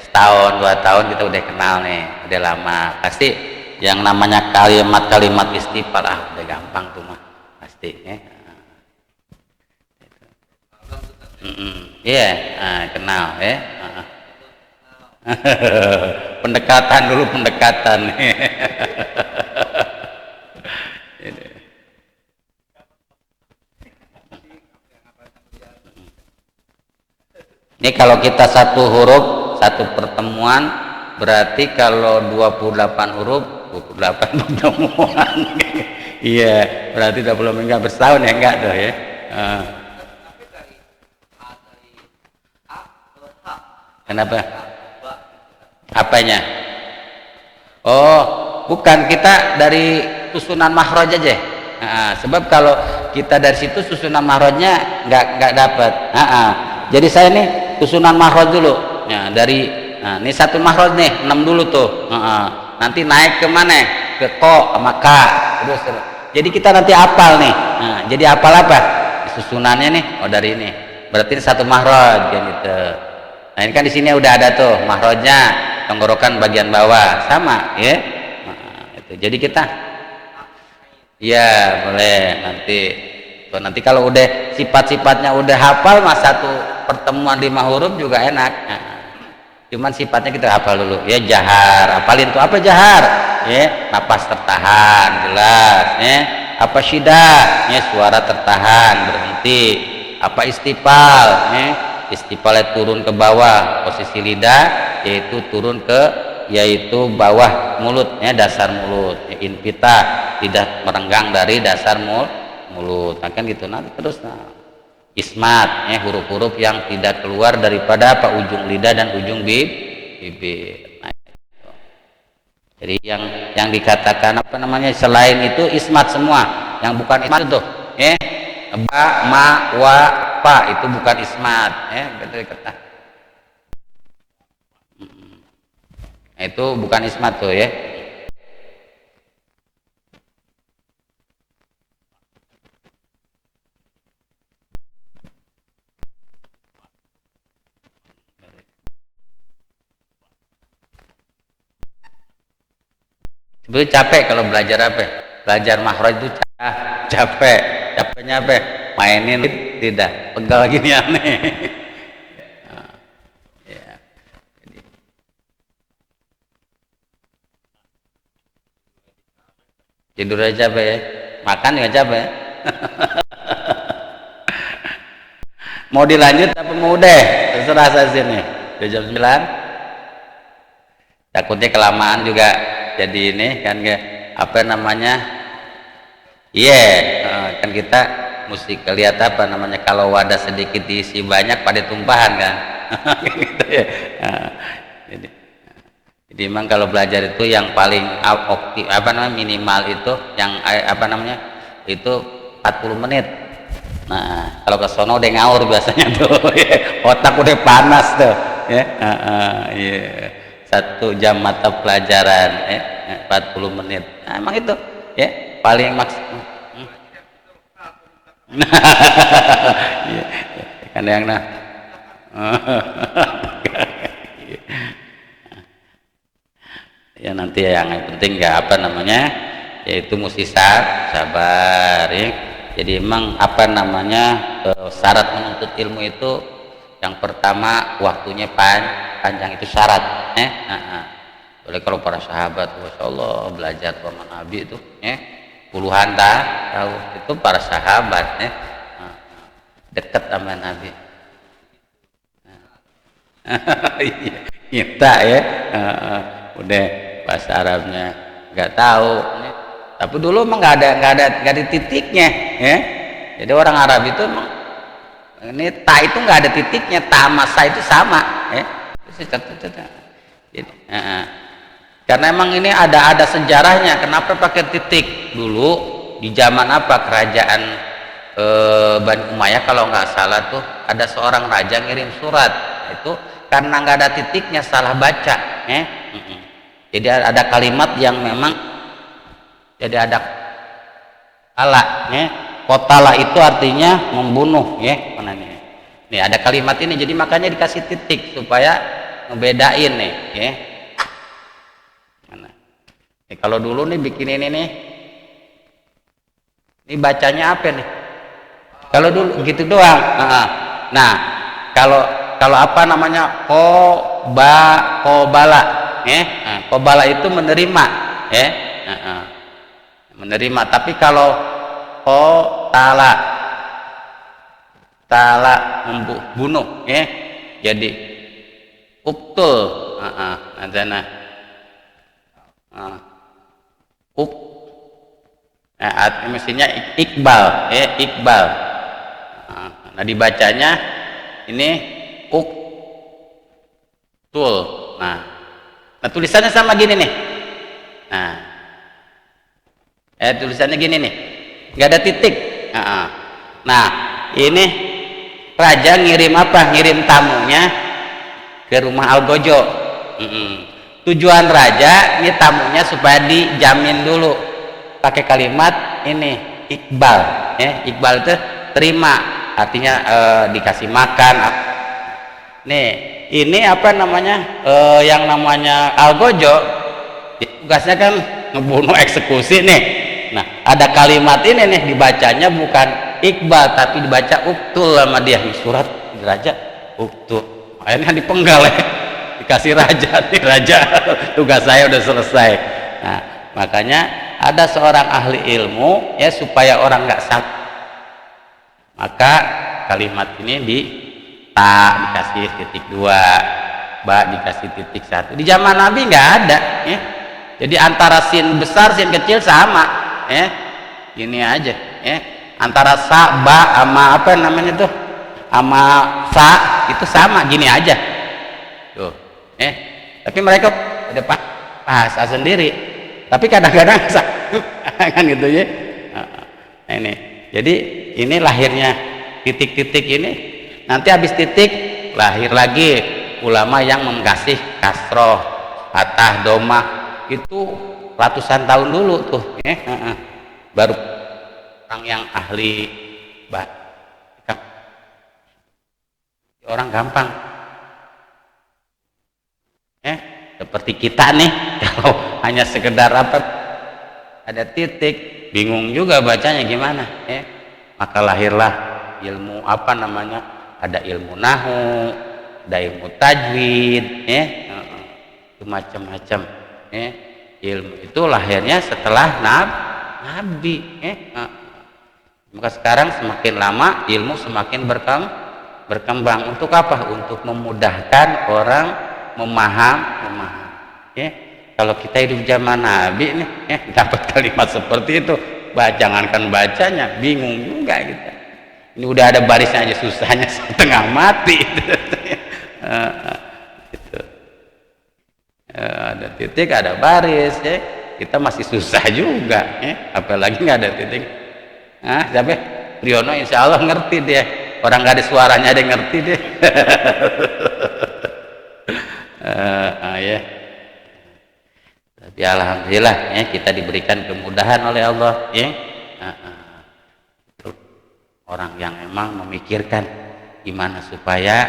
setahun 2 tahun kita udah kenal nih, udah lama, pasti yang namanya kalimat-kalimat istighfar udah gampang tuh mah pasti, ya. Iya, kenal, ya. Pendekatan dulu, pendekatan. Ini kalau kita satu huruf, satu pertemuan, berarti kalau 28 huruf, 28 pertemuan. Iya, berarti 20 minggu bersetahun, ya enggak tuh, ya. Kenapa? Apanya? Oh, bukan, kita dari susunan makhraj aja. Sebab kalau kita dari situ susunan makhrajnya nggak dapat. Jadi saya nih susunan makhraj dulu. Ya, dari ini satu makhraj nih, 6 dulu tuh. Nanti naik ke mana? Ke ko sama ka. Terus. Jadi kita nanti hafal nih. Jadi hafal apa? Susunannya nih, dari ini. Berarti ini satu makhraj, gitu. Nah, ini kan di sini udah ada tuh makhrajnya, tenggorokan bagian bawah sama, ya. Itu. Jadi kita, ya boleh nanti kalau udah sifat-sifatnya udah hafal, mas satu pertemuan 5 huruf juga enak. Cuman sifatnya kita hafal dulu, ya. Jahar, hafalin tuh apa jahar, ya, napas tertahan, jelas, ya. Apa syidah, ya, suara tertahan, berhenti. Apa istifal, ya, istifalnya turun ke bawah, posisi lidah yaitu turun ke, yaitu bawah mulut, ya, dasar mulut, ya. Infitah, lidah merenggang dari dasar mulut, kan gitu. Nanti terus ismat, ya, huruf-huruf yang tidak keluar daripada apa, ujung lidah dan ujung bibir. Nah, gitu. Jadi yang dikatakan apa namanya selain itu ismat semua, yang bukan ismat itu, ya, ba, ma, wa, pa, itu bukan ismat, ya, kata. Nah, itu bukan ismat tuh, ya. Ibu capek kalau belajar apa? Belajar makhraj itu capek. Capeknya apa? Mainin tidak. Pegal gini aneh. Ya. Tidur aja capek ya. Makan juga capek. Mau dilanjut apa mau udah? Terserah saya sini. Udah jam 9. Takutnya kelamaan juga jadi ini kan apa namanya? Iya, kan kita mesti lihat apa namanya, kalau wadah sedikit diisi banyak pada tumpahan kan. Gitu ya. Jadi memang kalau belajar itu yang paling apa namanya minimal itu yang apa namanya itu 40 menit. Nah, kalau ke sono udah ngawur biasanya tuh, otak udah panas tuh, ya. Iya. 1 jam mata pelajaran, 40 menit. Nah, emang itu, ya, paling maksimal. Iya, kan yang nah. Ya nanti yang penting nggak apa namanya, yaitu mesti sabar, ya. Jadi emang apa namanya syarat menuntut ilmu itu yang pertama waktunya panjang itu syarat. Oleh kalau para sahabat, masya Allah belajar sama Nabi itu, puluhan tahun itu para sahabat, dekat sama Nabi. Kita ya, udah bahasa Arabnya nggak tahu. Tapi dulu emang nggak ada titiknya, ya. Jadi orang Arab itu emang ini ta itu nggak ada titiknya, ta sama sa itu sama, ya. Jadi, karena emang ini ada sejarahnya. Kenapa pakai titik dulu? Di zaman apa kerajaan Bani Umayyah kalau nggak salah tuh ada seorang raja ngirim surat itu karena nggak ada titiknya salah baca, ya. Jadi ada kalimat yang memang jadi ada kala, ya. Kotala itu artinya membunuh, ya. Mana nih? Nih ada kalimat ini, jadi makanya dikasih titik supaya ngebedain nih, ya. Mana? Nih, kalau dulu nih bikin ini nih, ini bacanya apa nih? Kalau dulu gitu doang. Nah, kalau apa namanya kobala, ya. Kobala itu menerima, ya. Menerima. Tapi kalau tala membunuh, ya. Jadi uktul, adana mestinya iqbal, ya, iqbal. Nah dibacanya ini uktul. Nah tulisannya sama gini nih. Tulisannya gini nih, nggak ada titik. Nah ini raja ngirim apa? Ngirim tamunya ke rumah Algojo. Tujuan raja ini tamunya supaya dijamin dulu pakai kalimat ini iqbal, ya. Iqbal itu terima, artinya dikasih makan. Nih ini apa namanya yang namanya Algojo tugasnya kan ngebunuh, eksekusi nih. Nah ada kalimat ini nih dibacanya bukan iqbal tapi dibaca uktul sama dia. Nih surat raja uktul, akhirnya dipenggal, ya. Dikasih raja, nih raja tugas saya udah selesai. Nah makanya ada seorang ahli ilmu, ya, supaya orang nggak sakit, maka kalimat ini dikasih titik 2, ba dikasih titik 1. Di zaman Nabi nggak ada, ya. Jadi antara sin besar sin kecil sama, ya. Gini aja, ya. Antara sa ba sama apa namanya tuh sama sa itu sama gini aja tuh, tapi mereka ada bahasa sendiri, tapi kadang-kadang kan gitu, ya. Nah, ini jadi ini lahirnya titik-titik ini, nanti habis titik lahir lagi ulama yang mengkasih kasroh, fatah, domah, itu ratusan tahun dulu tuh, ya. Baru orang yang ahli orang gampang, seperti kita nih kalau hanya sekedar apa ada titik, bingung juga bacanya gimana, ya. Maka lahirlah ilmu apa namanya? Ada ilmu nahwu, ada ilmu tajwid, ya. Itu macam-macam, ya. Ilmu itu lahirnya setelah Nabi, ya. Maka sekarang semakin lama ilmu semakin berkembang. Untuk apa? Untuk memudahkan orang memaham, ya. Kalau kita hidup zaman Nabi nih, dapat kalimat seperti itu, jangankan bacanya, bingung juga kita. Ini udah ada barisnya aja susahnya, setengah mati. Gitu. Ada titik, ada baris, ya. Kita masih susah juga, ya. Apalagi nggak ada titik. Siapa? Priyono insya Allah ngerti dia. Orang nggak ada suaranya ada ngerti deh. Ya. Tapi alhamdulillah, ya, kita diberikan kemudahan oleh Allah, ya. Orang yang memang memikirkan gimana supaya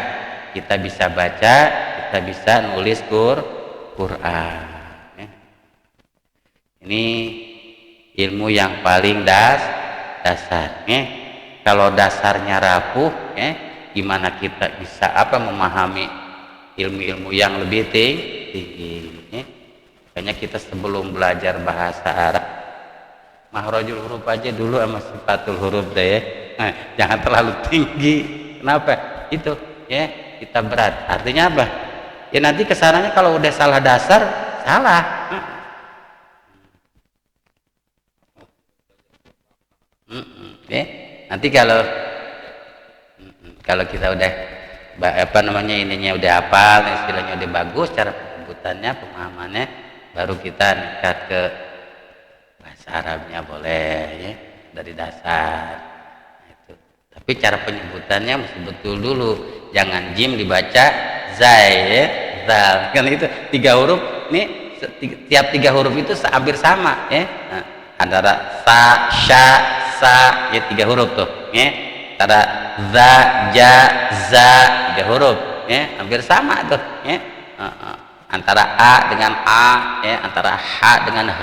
kita bisa baca, kita bisa nulis Quran, ya. Ini ilmu yang paling dasar, ya. Kalau dasarnya rapuh, ya, gimana kita bisa memahami ilmu-ilmu yang lebih tinggi, ya. Makanya kita sebelum belajar bahasa Arab, makhrajul huruf aja dulu sama sifatul huruf deh, ya. Jangan terlalu tinggi. Kenapa? Itu, ya, kita berat. Artinya apa? Ya nanti kesananya kalau udah salah dasar, salah. Ya. Nanti kalau kita udah ininya udah hafal, istilahnya udah bagus, cara penyebutannya, pemahamannya, baru kita nekat ke bahasa Arabnya boleh, ya, dari dasar. Itu. Tapi cara penyebutannya mesti betul dulu, jangan jim dibaca zai, ya, zal. Kan itu 3 huruf, nih tiap 3 huruf itu hampir sama, ya. Antara sa, sya, sa, ya 3 huruf tuh, ya. Antara za, ja, za, 3 huruf, ya, hampir sama tuh, ya. Antara a dengan a, ya, antara h dengan h,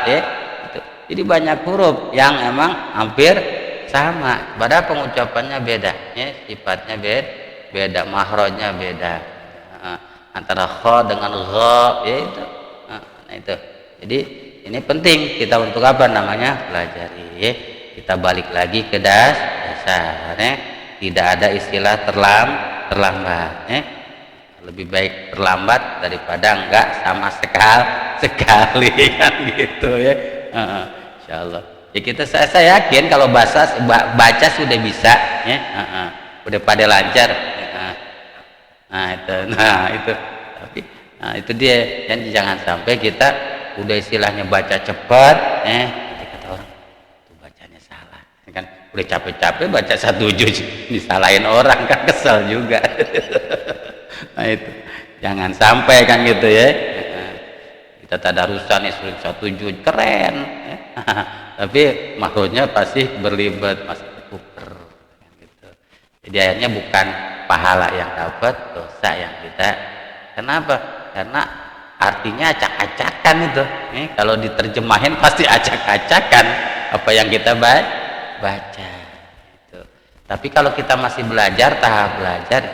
ya. Gitu. Jadi banyak huruf yang emang hampir sama, padahal pengucapannya beda, ya, sifatnya beda, makhrajnya beda. Antara kha dengan gha, ya itu. Nah itu. Jadi ini penting kita untuk apa namanya? Pelajari, ya. Kita balik lagi ke dasar, ya. Tidak ada istilah terlambat, ya. Lebih baik terlambat daripada enggak sama sekali kan gitu, ya. Insyaallah. Ya saya yakin kalau baca sudah bisa, ya. Udah pada lancar. Nah itu. Tapi itu dia, dan jangan sampai kita udah istilahnya baca cepat, nanti kata orang itu bacanya salah, kan udah capek-capek baca 1 juz disalahin orang, kan kesel juga. Nah itu jangan sampai kan gitu, ya. Kita tadarusan sulit 1 juz keren, ya. Tapi makhluknya pasti berlibat, masih ketuker gitu. Jadi akhirnya bukan pahala yang dapat, dosa yang kita. Kenapa? Karena artinya acak-acakan itu, kalau diterjemahin pasti acak-acakan apa yang kita baca gitu. Tapi kalau kita masih belajar, tahap belajar,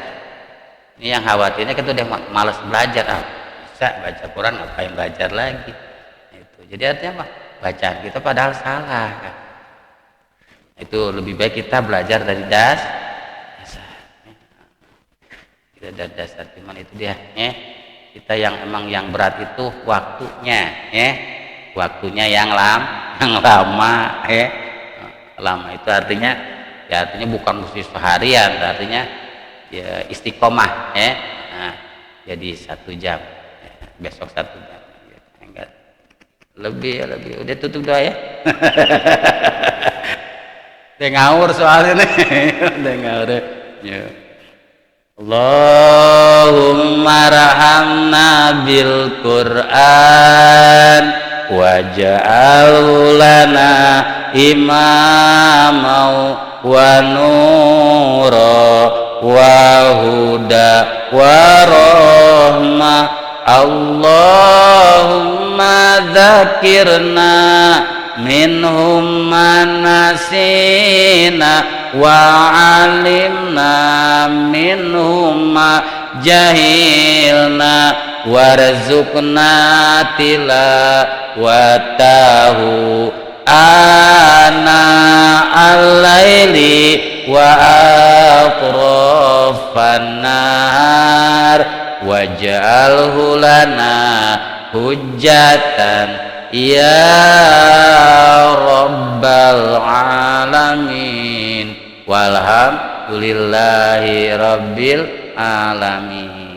ini yang khawatirnya kita udah malas belajar, bisa baca Quran ngapain belajar lagi itu. Jadi artinya apa? Bacaan kita padahal salah, kan? Itu lebih baik kita belajar dari dasar. Kita dari dasar, cuman itu dia, ya. Kita yang emang yang berat itu waktunya, ya. Waktunya yang lama, ya. Lama itu artinya bukan mesti seharian, artinya ya istiqomah, ya. Nah, jadi 1 jam, ya. Besok 1 jam, ya. Enggak lebih. Udah tutup doa, ya. Udah ngawur soalnya nih. Udah ngawur, ya. Allahumma rahamna bil Qur'an waj'al lana imamau wa nura wa huda wa rahmah. Allahumma dzakirna minhum manasina wa alimna minhum ma jahilna warzuqna tilawatahu ana al-laili wa atrafan nahar waj'alhu lana hujjatan ya rabbal alamin walhamdulillahi rabbil alamin.